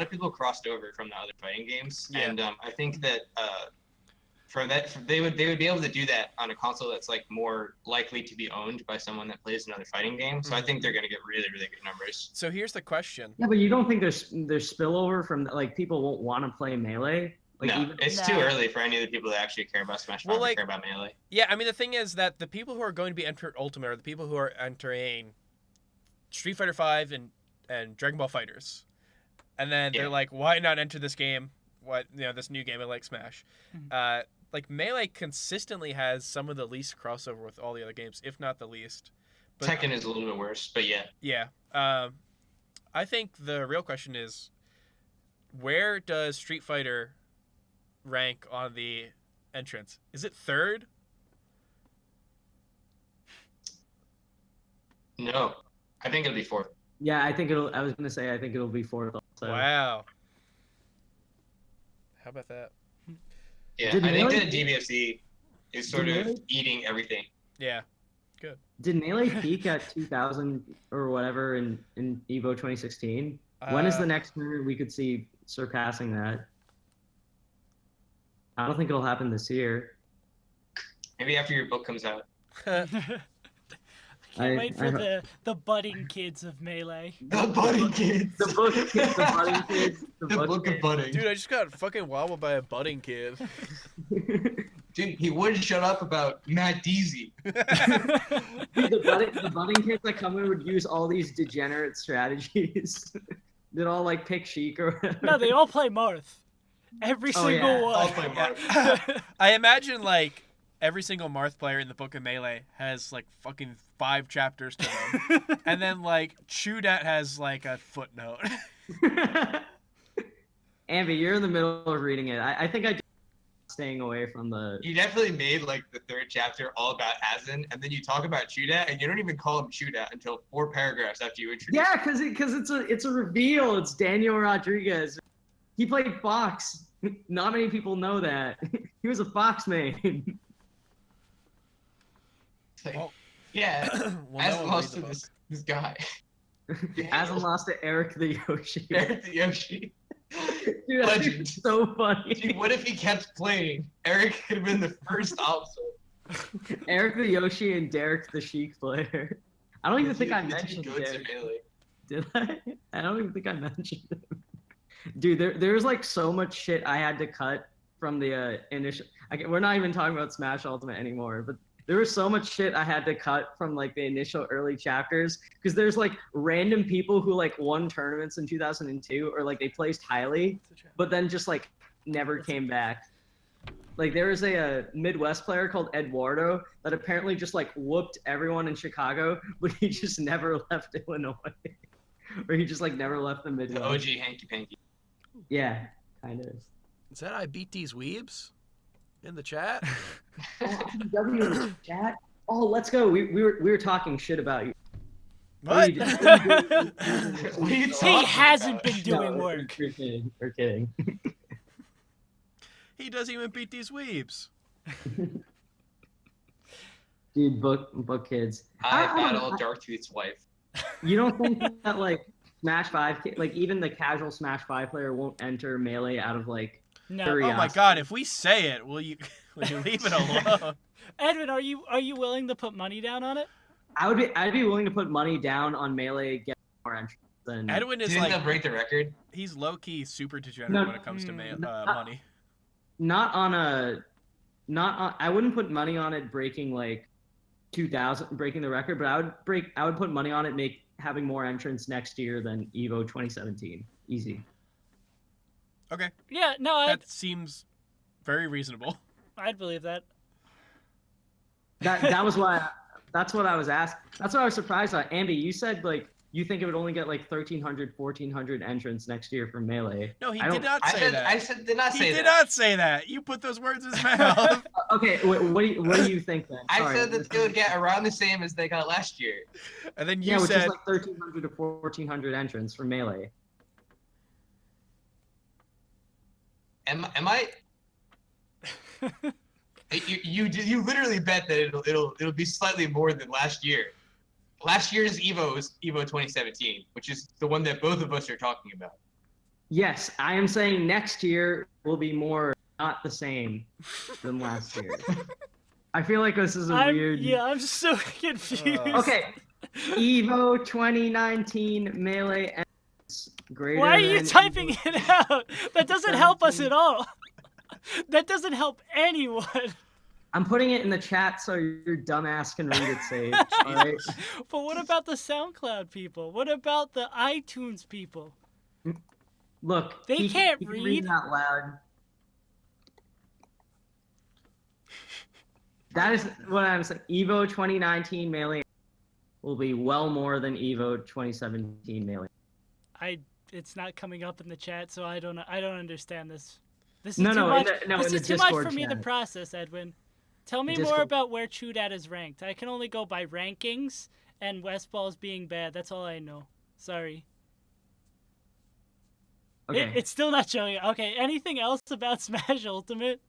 of people crossed over from the other fighting games, Yeah. and I think that they would be able to do that on a console that's like more likely to be owned by someone that plays another fighting game. So I think they're gonna get really, really good numbers. So here's the question. Yeah, but you don't think there's spillover from like people won't want to play Melee? Like, No, even, it's too early for any of the people that actually care about Smash Well, 5 like- care about Melee. Yeah, I mean the thing is that the people who are going to be entering Ultimate are the people who are entering Street Fighter 5 and Dragon Ball Fighters, and then they're like, why not enter this game? What this new game like Smash? Like Melee consistently has some of the least crossover with all the other games, if not the least. But, Tekken is a little bit worse, but yeah. Yeah. I think the real question is, where does Street Fighter rank on the entrance? Is it third? No, I think it'll be fourth. yeah, I think I was gonna say I think it'll be fourth. Also. Wow. How about that? Yeah, Did I think Melee- that DBFZ is sort Did of Melee- eating everything. Yeah. Did Melee peak at 2000 or whatever in Evo 2016? When is the next tournament we could see surpassing that? I don't think it'll happen this year. Maybe after your book comes out. Can't wait for the budding kids of Melee. The budding kids. The book, the budding kids, The book of budding. Dude, I just got fucking wobbled by a budding kid. Dude, he wouldn't shut up about Matt Deasy. Dude, the budding kids that come in would use all these degenerate strategies. They'd all like pick Sheik or whatever. No, they all play Marth. Every Oh, single yeah. one. I'll play Mark. I imagine like every single Marth player in the Book of Melee has like fucking 5 chapters to them, and then like Chudat has like a footnote. Ambi, you're in the middle of reading it. I think I just staying away from the. You definitely made like the 3rd chapter all about Asin, and then you talk about Chudat, and you don't even call him Chudat until 4 paragraphs after you introduce Yeah, because it's a reveal. It's Daniel Rodriguez. He played Fox. Not many people know that. He was a Fox main. Like, Oh. yeah, Well, Asin no one lost read to the this guy. Hasn't lost to Eric the Yoshi. Eric the Yoshi. Dude, that's Legend. so funny. Dude, what if he kept playing? Eric could have been the first option. Eric the Yoshi and Derek the Sheik player. I don't even think I mentioned Derek. Did I? I don't even think I mentioned him. Dude, there's like so much shit I had to cut from the initial. We're not even talking about Smash Ultimate anymore, but there was so much shit I had to cut from like the initial early chapters because there's like random people who like won tournaments in 2002 or like they placed highly, but then just like never came back. Like there was a Midwest player called Eduardo that apparently just like whooped everyone in Chicago, but he just never left Illinois. Or he just like never left the Midwest. The OG hanky panky. Yeah, kind of. Is that I beat these weebs in the chat? Chat. Oh, let's go. We were talking shit about you. What? What What are you He talking hasn't about? been doing work. We're kidding. We're kidding. He doesn't even beat these weebs. Dude, book kids. I don't- battle Darktooth's wife. You don't think that like Smash 5, like even the casual Smash 5 player won't enter Melee out of like No. curiosity? Oh my god, if we say it, will you leave it alone? Edwin, are you willing to put money down on it? I'd be willing to put money down on Melee get more entries than Edwin is Didn't like that break the record? he's low key super degenerate No. when it comes to No. money. not on I wouldn't put money on it breaking like 2000 breaking the record, but I would put money on it having more entrants next year than Evo 2017. Easy. Okay, Yeah, no, that seems very reasonable. I'd believe that. That was why that's what I was asked. That's what I was surprised at. Ambi, you said like you think it would only get like 1,300, 1,400 entrants next year from Melee. No, he I did don't- not I say said, that. I said, did not He say did that. not say that. You put those words in his mouth. Okay, what do you think then? I Sorry, said that they would get around the same as they got last year. And then you yeah, which is said, like 1,300 to 1,400 entrants for Melee. Am I? You literally bet that it'll be slightly more than last year. Last year's Evo was Evo 2017, which is the one that both of us are talking about. Yes, I am saying next year will be more not the same than last year. I feel like this is a I'm weird. I'm so confused. Okay, Evo 2019 melee ends greater Why are you than typing Evo it out? That doesn't help us at all. That doesn't help anyone. I'm putting it in the chat so your dumbass can read it, Sage. All right. But what about the SoundCloud people? What about the iTunes people? Look, They he can't can read. it out loud. That is what I'm saying. Evo 2019 melee will be well more than Evo 2017 melee. It's not coming up in the chat, so I don't understand this. This is No, too no, much. in the This is too much Discord for me to chat. process, Edwin. Tell me more Discord. about where Chudat is ranked. I can only go by rankings and Westball's being bad. That's all I know. Sorry. Okay. It's still not showing. Okay, anything else about Smash Ultimate?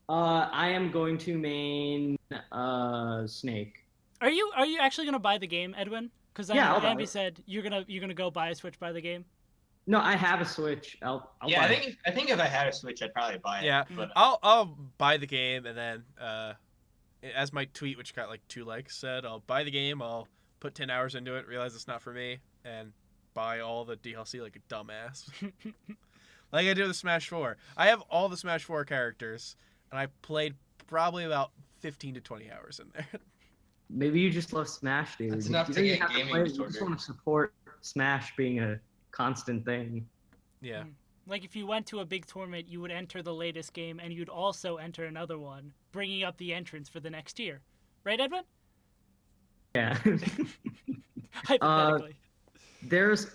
I am going to main Snake. Are you actually gonna buy the game, Edwin? Because Yeah, I'll buy Ambi it. said you're gonna go buy a Switch, buy the game. No, I have a Switch. I'll Yeah, buy I think if I had a Switch, I'd probably buy it. Yeah, But I'll buy the game, and then as my tweet, which got like 2 likes, said, I'll buy the game. I'll put 10 hours into it, realize it's not for me, and buy all the DLC like a dumbass, like I did with Smash 4. I have all the Smash 4 characters, and I played probably about 15 to 20 hours in there. Maybe you just love Smash, dude. That's enough You to don't get even have gaming play it, You disorder. just want to support Smash being a constant thing. Yeah. Like if you went to a big tournament, you would enter the latest game, and you'd also enter another one, bringing up the entrance for the next year. Right, Edwin? Yeah. Hypothetically. there was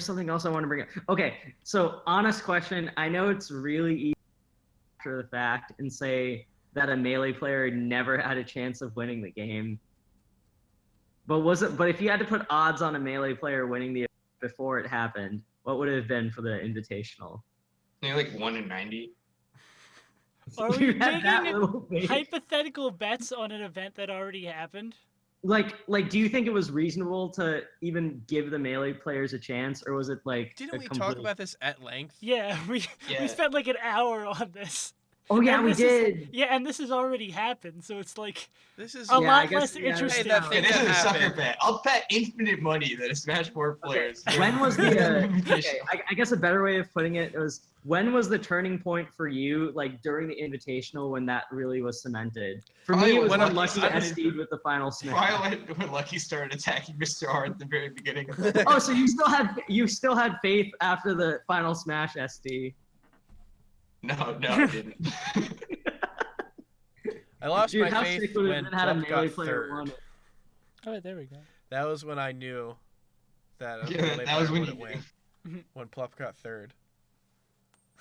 something else I want to bring up. Okay, so honest question. I know it's really easy after the fact and say that a melee player never had a chance of winning the game. But if you had to put odds on a melee player winning the before it happened, what would it have been for the invitational? maybe like 1 in 90. Are we You had that making little bit. hypothetical bets on an event that already happened? Like, do you think it was reasonable to even give the melee players a chance, or was it like? Didn't we talk about this at length? Yeah, we Yeah. spent like an hour on this. Oh yeah, And we this is- did. Yeah, and this has already happened, so it's like This is a Yeah, I lot guess- less yeah, interesting. Hey, that Yeah, thing this is a that sucker happened. bet. I'll bet infinite money that a Smash 4 player is When was the? Invitational. Okay, I guess a better way of putting it was when was the turning point for you, like during the invitational, when that really was cemented? For Probably me, it was when when I- Lucky I- SD'd with the final smash. Probably when Lucky started attacking Mr. R at the very beginning of that. Oh, so you still had faith after the final smash SD? No, I didn't. I lost Dude, my how faith sick would it when have been had a Plup melee got player third. won it? Oh, there we go. That was when I knew that a Yeah, melee that was player when you wouldn't win. When Plup got third.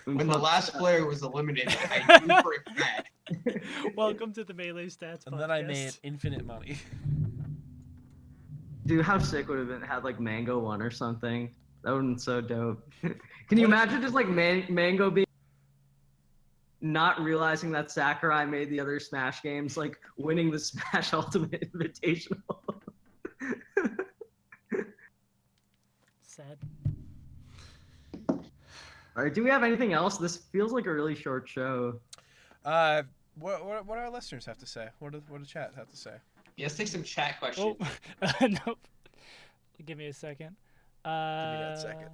When the last player was eliminated, I knew for a fact. Welcome to the Melee Stats And podcast. then I made infinite money. Dude, how sick would it have been had like Mango won or something? That would have been so dope. Can you imagine just like Mango being not realizing that Sakurai made the other Smash games, like winning the Smash Ultimate Invitational? Sad. All right, do we have anything else? This feels like a really short show. What do our listeners have to say? What do chat have to say? Yeah, let's take some chat questions. Oh, nope. Give me a second. Give me that second.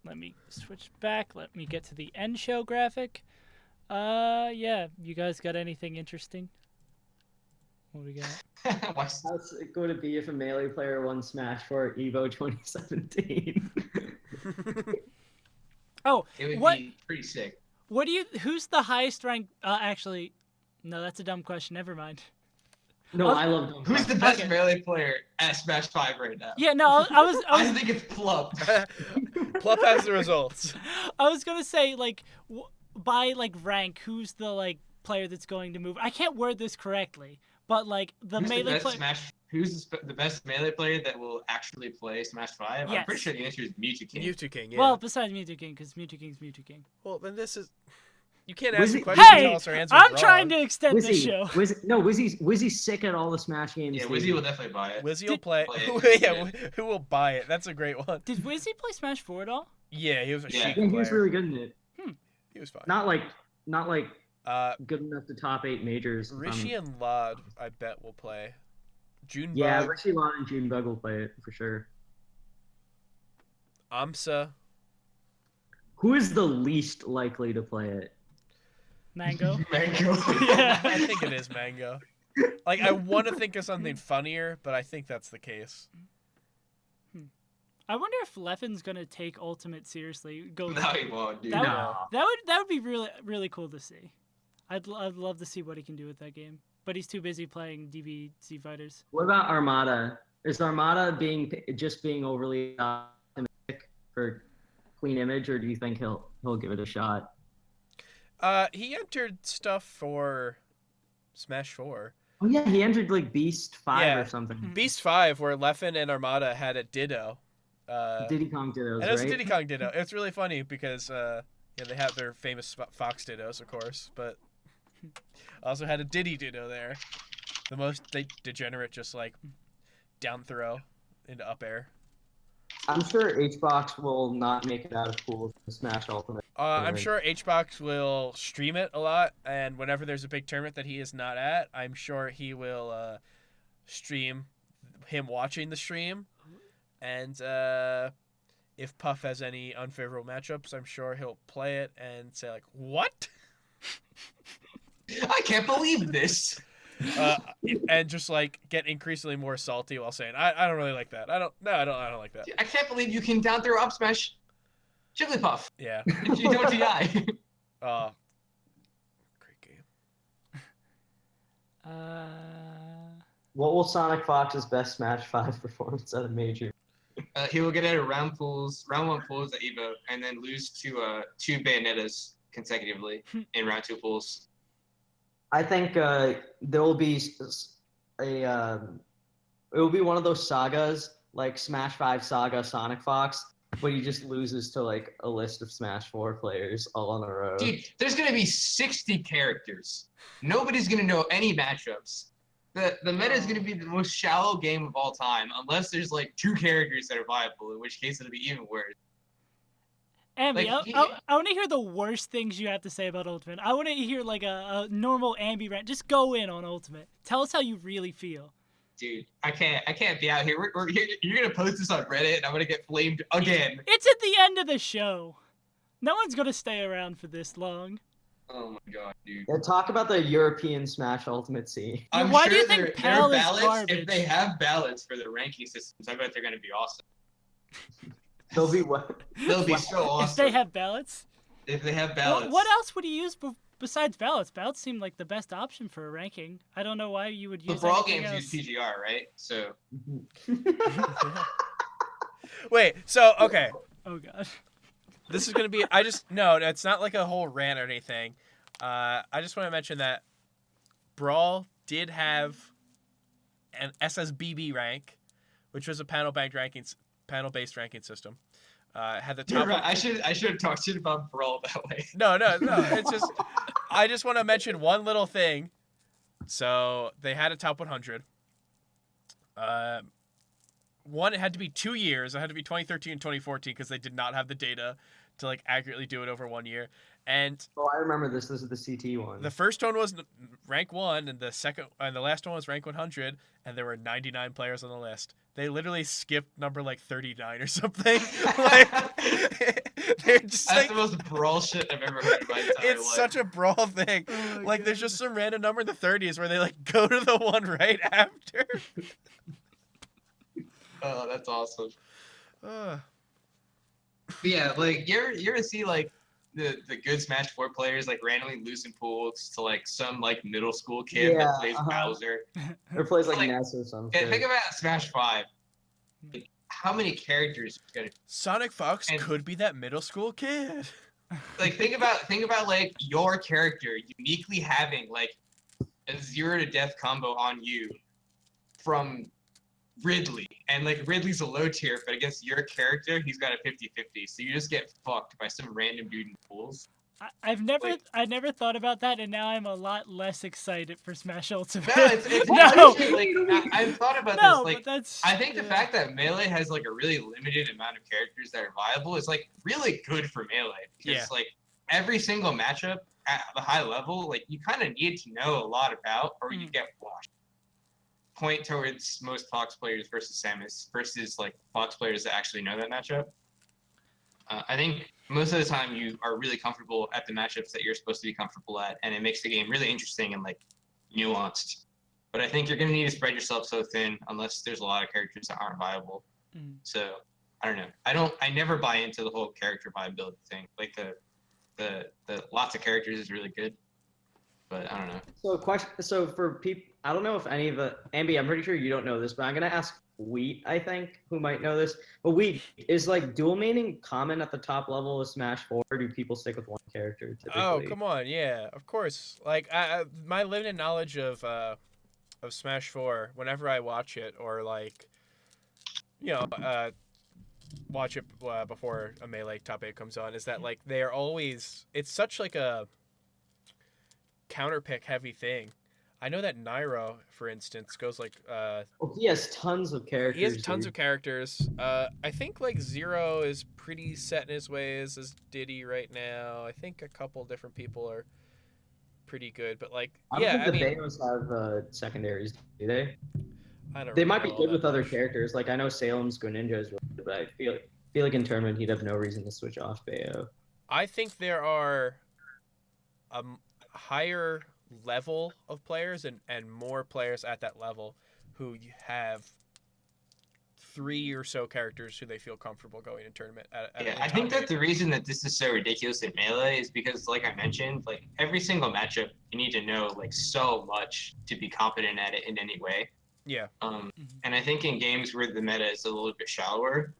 Let me switch back. Let me get to the end show graphic. Yeah. You guys got anything interesting? What do we got? Why- How sick would it be if a Melee player won Smash for Evo 2017? Oh, It would what? be pretty sick. What do you? Who's the highest ranked? Actually, no, that's a dumb question. Never mind. No, I love them. Who's the best Okay. Melee player at Smash 5 right now? Yeah, no, I was I think it's Plup. Plup has the results. I was gonna say like by like rank, who's the like player that's going to move? I can't word this correctly, but like the Who's the melee best player. Smash? Who's the best Melee player that will actually play Smash 5? I'm Yes. pretty sure the answer is Mewtwo King. Mewtwo King, yeah. Well, besides Mewtwo King, because Mewtwo King's Mewtwo King. Well, then this is... You can't ask a Wizzy- question and Hey, tell us our answer I'm wrong. trying to extend this show. Wizzy's sick at all the Smash games. Yeah, dude. Wizzy will definitely buy it. Wizzy will Did- play... play it. Yeah, who will buy it? That's a great one. Did Wizzy play Smash 4 at all? Yeah, he was a Yeah. Sheik Yeah, he player. was really good in it. He was fine. Not like not like Uh, good enough to top 8 majors. Rishi and Lod, I bet will play. Junebug, Yeah, Rishi, Lon, and Junebug will play it for sure. Amsa. Who is the least likely to play it? Mango. Mango. Yeah. I think it is Mango. Like, I want to think of something funnier, but I think that's the case. I wonder if Leffen's gonna take Ultimate seriously. No, he won't, dude. That would, No. that would be really cool to see. I'd love to see what he can do with that game. But he's too busy playing DBZ fighters. What about Armada? Is Armada just being overly optimistic for Clean Image, or do you think he'll give it a shot? He entered stuff for Smash 4. Oh yeah, he entered like Beast 5 Yeah. or something. Beast 5, where Leffen and Armada had a Ditto. Diddy Kong Dittos, And it was right? Diddy Kong Ditto. It's really funny because they have their famous Fox Dittos, of course, but also had a Diddy Ditto there. The most degenerate, just like down throw into up air. I'm sure Hbox will not make it out of pools to Smash Ultimate. I'm sure Hbox will stream it a lot, and whenever there's a big tournament that he is not at, I'm sure he will stream him watching the stream. And if Puff has any unfavorable matchups, I'm sure he'll play it and say like, "What?" I can't believe this. And just like get increasingly more salty while saying, "I don't really like that. I don't like that." I can't believe you can down throw up smash Jigglypuff. Yeah. If you don't DI. Great game. What will Sonic Fox's best Smash 5 performance at a major? He will get out of round one pools at Evo, and then lose to 2 Bayonettas consecutively in round 2 pools. I think there will be it will be one of those sagas like Smash 5 Saga Sonic Fox, but he just loses to like a list of Smash 4 players all in a row. Dude, there's gonna be 60 characters. Nobody's gonna know any matchups. The meta is gonna be the most shallow game of all time, unless there's like 2 characters that are viable, in which case it'll be even worse. Ambi, Like, I want to hear the worst things you have to say about Ultimate. I want to hear like a normal Ambi rant. Just go in on Ultimate. Tell us how you really feel. Dude, I can't be out here. You're gonna post this on Reddit, and I'm gonna get flamed again. It's at the end of the show. No one's gonna stay around for this long. Oh my god, dude. Yeah, talk about the European Smash Ultimate scene. I'm why sure do you think there are Pal is ballots. garbage? If they have ballots for their ranking systems, I bet they're gonna be awesome. They'll be what? They'll be so awesome. If they have ballots. If they have ballots. What else would you use besides ballots? Ballots seem like the best option for a ranking. I don't know why you would The use Brawl anything games else. use PGR, right? So Wait. So okay. Oh god. This is gonna be. No, it's not like a whole rant or anything. I just want to mention that Brawl did have an SSBB rank, which was a panel-based ranking system. Had the top. you're right. I should have talked shit about Brawl that way. No. It's just. I just want to mention one little thing. So they had a top 100. One, it had to be 2 years. It had to be 2013 and 2014 because they did not have the data to like accurately do it over 1 year. And Oh, I remember this. This is the CT one. the first one was rank 1, and the last one was rank 100, and there were 99 players on the list. They literally skipped number like 39 or something. Like they're just That's like the most Brawl shit I've ever heard in my entire it's life. such a Brawl thing. Oh my Like there's just some random number in the 30s where they like go to the one right after. Oh, that's awesome. Ugh. But yeah, like you're gonna see like the good Smash 4 players like randomly losing pools to like some like middle school kid Yeah, that plays uh-huh. Bowser. Or plays like Like, Ness or something. And think about Smash 5. Like, how many characters is gonna Sonic Fox And- could be that middle school kid. like think about like your character uniquely having like a 0 to death combo on you from Ridley, and like Ridley's a low tier, but against your character he's got a 50-50, so you just get fucked by some random dude in pools. I never thought about that, and now I'm a lot less excited for Smash Ultimate. No, it's No. honestly, like I've thought about No, this. Like but that's. I think the yeah. fact that Melee has like a really limited amount of characters that are viable is like really good for Melee because Yeah. like every single matchup at the high level, like you kind of need to know a lot about, or you get washed. Point towards most Fox players versus Samus versus like Fox players that actually know that matchup. I think most of the time you are really comfortable at the matchups that you're supposed to be comfortable at, and it makes the game really interesting and like nuanced. But I think you're going to need to spread yourself so thin unless there's a lot of characters that aren't viable. So I don't know. I never buy into the whole character viability thing. Like the lots of characters is really good, but I don't know. So for people, I don't know if any of the Ambi, I'm pretty sure you don't know this, but I'm gonna ask Wheat, I think, who might know this. But Wheat, is like dual maining common at the top level of Smash 4, or do people stick with one character typically? Oh, come on, yeah, of course. Like my limited knowledge of Smash 4, whenever I watch it or like, you know, watch it before a Melee top 8 comes on, is that like they are always, it's such like a counter pick heavy thing. I know that Nairo, for instance, goes like he has tons of characters. He has tons of characters. I think like Zero is pretty set in his ways as Diddy right now. I think a couple different people are pretty good, but like I don't think the Bayos have secondaries, do they? I don't. They might be good with other characters. Like I know Salem's Greninja is really good, but I feel like in tournament he'd have no reason to switch off Bayo. I think there are a higher level of players and more players at that level who have 3 or so characters who they feel comfortable going in tournament. I think that the reason that this is so ridiculous in Melee is because, like I mentioned, like every single matchup you need to know like so much to be competent at it in any way. Yeah. And I think in games where the meta is a little bit shallower,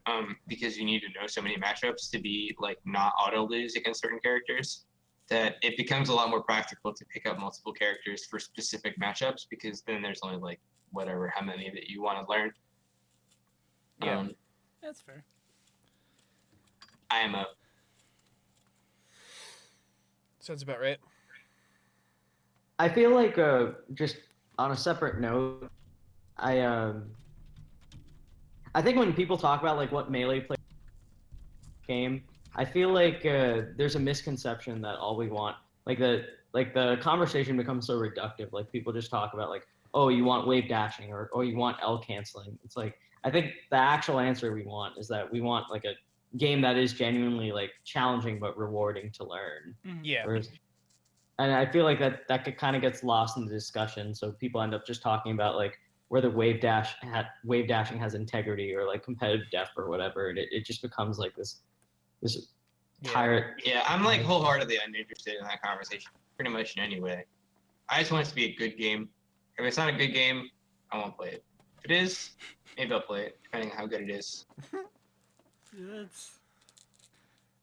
because you need to know so many matchups to be like not auto lose against certain characters, that it becomes a lot more practical to pick up multiple characters for specific matchups, because then there's only like whatever, how many that you want to learn. Yeah, that's fair. I am up. Sounds about right. I feel like just on a separate note, I think when people talk about like what Melee play game, I feel like there's a misconception that all we want, like the conversation becomes so reductive. Like people just talk about like, oh, you want wave dashing or you want L canceling. It's like, I think the actual answer we want is that we want like a game that is genuinely like challenging but rewarding to learn. Yeah. And I feel like that kind of gets lost in the discussion. So people end up just talking about like whether wave dashing has integrity or like competitive depth or whatever. And it just becomes like this tyrant. Yeah, I'm like wholeheartedly uninterested in that conversation pretty much in any way. I just want it to be a good game. If it's not a good game, I won't play it. If it is, maybe I'll play it, depending on how good it is.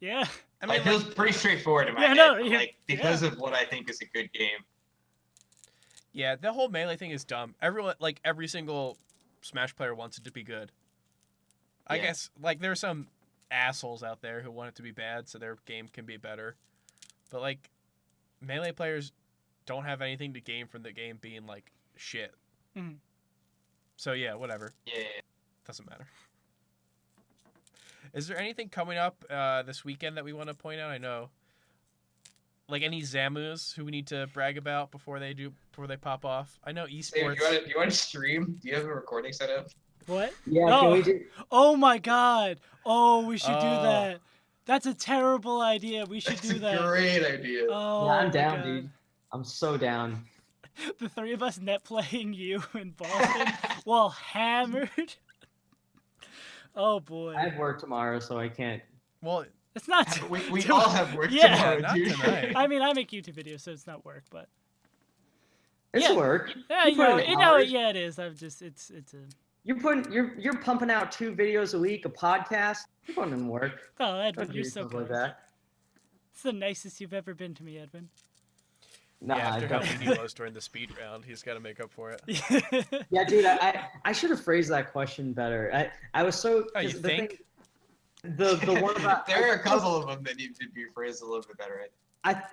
Yeah. I mean, it feels pretty straightforward in my head, like, because of what I think is a good game. Yeah, the whole Melee thing is dumb. Every single Smash player wants it to be good. I guess, like, there are some assholes out there who want it to be bad so their game can be better. But, like, Melee players don't have anything to gain from the game being, like, shit. So, yeah, whatever. Yeah. Doesn't matter. Is there anything coming up this weekend that we want to point out? I know, like any Zamus who we need to brag about before they pop off. I know esports. Hey, you want to stream? Do you have a recording set up? What? Yeah. Oh. Can we do? Oh my God! Oh, we should do that. That's a terrible idea. We should do that. That's a great idea. Oh, yeah, I'm down, dude. I'm so down. The three of us net playing you in Boston while hammered. Oh boy. I have work tomorrow, so I can't. Well, it's not. We all have work tomorrow, not dude. tonight. I mean, I make YouTube videos, so it's not work, but It's work. yeah, yeah, it is. I'm just, it's a. You're pumping out 2 videos a week, a podcast. You're putting in work. Oh, Edwin, Don't you're do so stuff like good. that. It's the nicest you've ever been to me, Edwin. Nah, yeah, after I how don't. he was during the speed round, he's got to make up for it. Yeah, dude, I should have phrased that question better. I was so. Oh, you think? The one about There are a couple of them that need to be phrased a little bit better.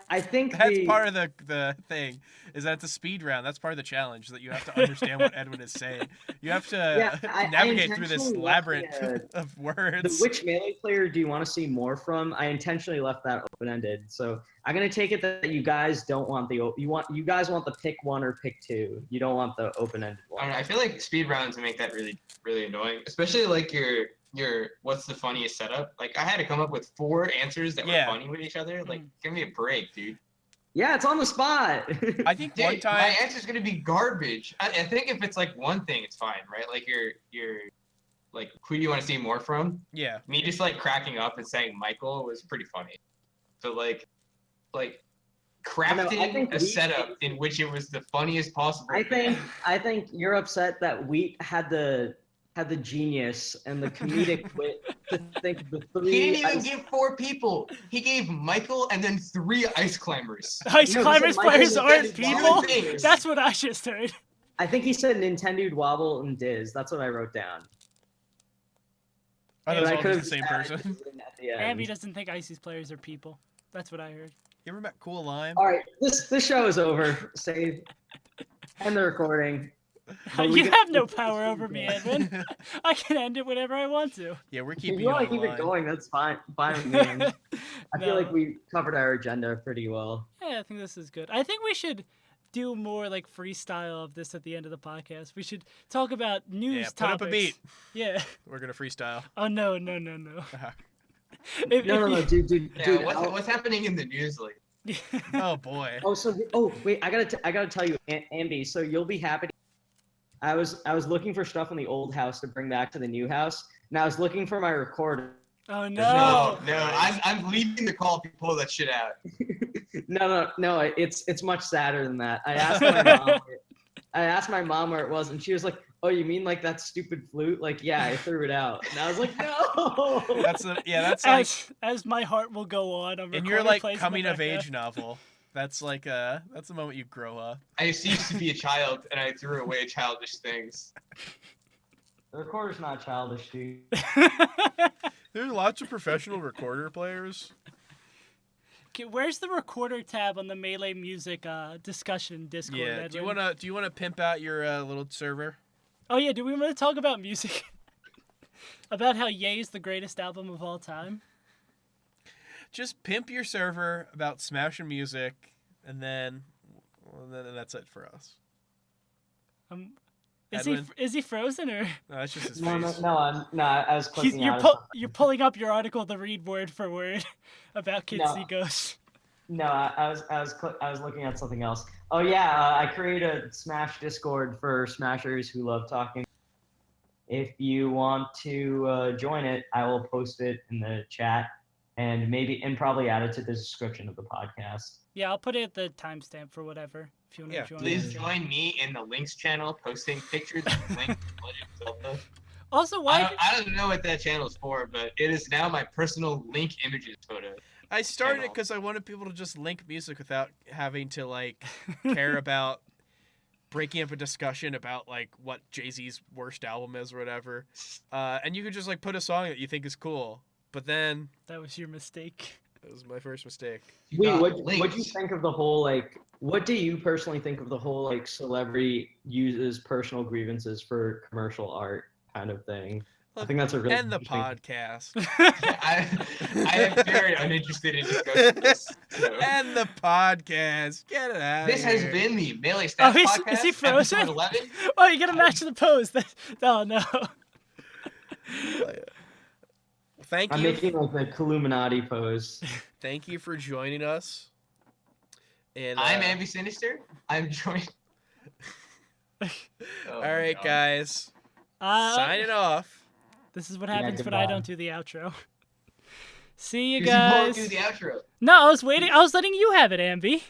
I think That's part of the thing, is that it's a speed round. That's part of the challenge, that you have to understand what Edwin is saying. You have to navigate through this intentionally labyrinth left of the words. which melee player do you want to see more from? I intentionally left that open-ended. So I'm gonna take it that you guys don't want you guys want the pick one or pick two. You don't want the open-ended I one. don't know, I feel like speed rounds make that really, really annoying, especially like your what's the funniest setup? Like I had to come up with 4 answers that were funny with each other. Like, give me a break, dude. Yeah, it's on the spot. I think Dude, one time my answer's gonna be garbage. I think if it's like one thing, it's fine, right? Like you're like, who do you want to see more from? Yeah. Me just like cracking up and saying Michael was pretty funny. So like crafting a setup in which it was the funniest possible. I think you're upset that Wheat had the genius and the comedic wit to think of the 3. He didn't even give 4 people. He gave Michael and then 3 ice climbers. Ice climbers players aren't people? Things. That's what I just heard. I think he said Nintendo Wobble and Diz. That's what I wrote down. Are those But I all could've just the same added person? Diz in at the end. Ambi doesn't think Icy's players are people. That's what I heard. You ever met Cool Lime? All right, this show is over. Save. End the recording. But we You can- have no power over me, Edwin. I can end it whenever I want to. Yeah, we're If keeping you want to on the keep it line. going, that's fine. Fine with me. I feel No. like we covered our agenda pretty well. Yeah, I think this is good. I think we should do more like freestyle of this at the end of the podcast. We should talk about news Yeah, put topics. up a beat. Yeah. We're gonna freestyle. Oh no. No, If dude. Yeah, what's happening in the news like? Oh boy. Wait, I gotta tell you, Ambi. So you'll be happy. I was looking for stuff in the old house to bring back to the new house, and I was looking for my recorder. Oh no. No, I'm leaving the call if you pull that shit out. No, it's much sadder than that. I asked my mom where it was, and she was like, "Oh, you mean like that stupid flute?" Like, yeah, I threw it out, and I was like, "No." That's like As my heart will go on. in your like coming of age novel. That's like that's the moment you grow up. I used to be a child and I threw away childish things. The recorder's not childish, dude. There's lots of professional recorder players. Okay, where's the recorder tab on the Melee Music discussion Discord? Yeah. Edwin? Do you wanna pimp out your little server? Oh yeah, do we want to talk about music? About how Ye is the greatest album of all time? Just pimp your server about smashing music, and then that's it for us. Is he frozen or? No, that's just his No, face. I was clicking out. You're pulling up your article to read word for word about Kids No. See Ghosts. No, I was looking at something else. Oh yeah, I created a Smash Discord for Smashers who love talking. If you want to join it, I will post it in the chat and probably add it to the description of the podcast. Yeah, I'll put it at the timestamp for whatever if you want to join. Please join me in the links channel, posting pictures of Link Legend of Zelda. Also, why? I don't know what that channel is for, but it is now my personal Link images photo. I started it because I wanted people to just link music without having to like care about breaking up a discussion about like what Jay-Z's worst album is or whatever. And you could just like put a song that you think is cool. But then That was your mistake. that was my first mistake. Wait, what do you think of the whole like? What do you personally think of the whole like celebrity uses personal grievances for commercial art kind of thing? I think that's a really End the interesting- podcast. I am very uninterested in discussing this. So. End the podcast. Get it out. This of has here. been the Melee Stats Oh, podcast. is he frozen? Episode 11. Oh, you gotta match the pose. Oh no. Thank I'm you. making like the Illuminati pose. Thank you for joining us. And I'm Ambi Sinister. I'm joined. Oh, all right, God. guys. Signing off. This is what Yeah, happens when I goodbye. don't do the outro. See you 'Cause you won't guys. do the outro. No, I was waiting. I was letting you have it, Ambi.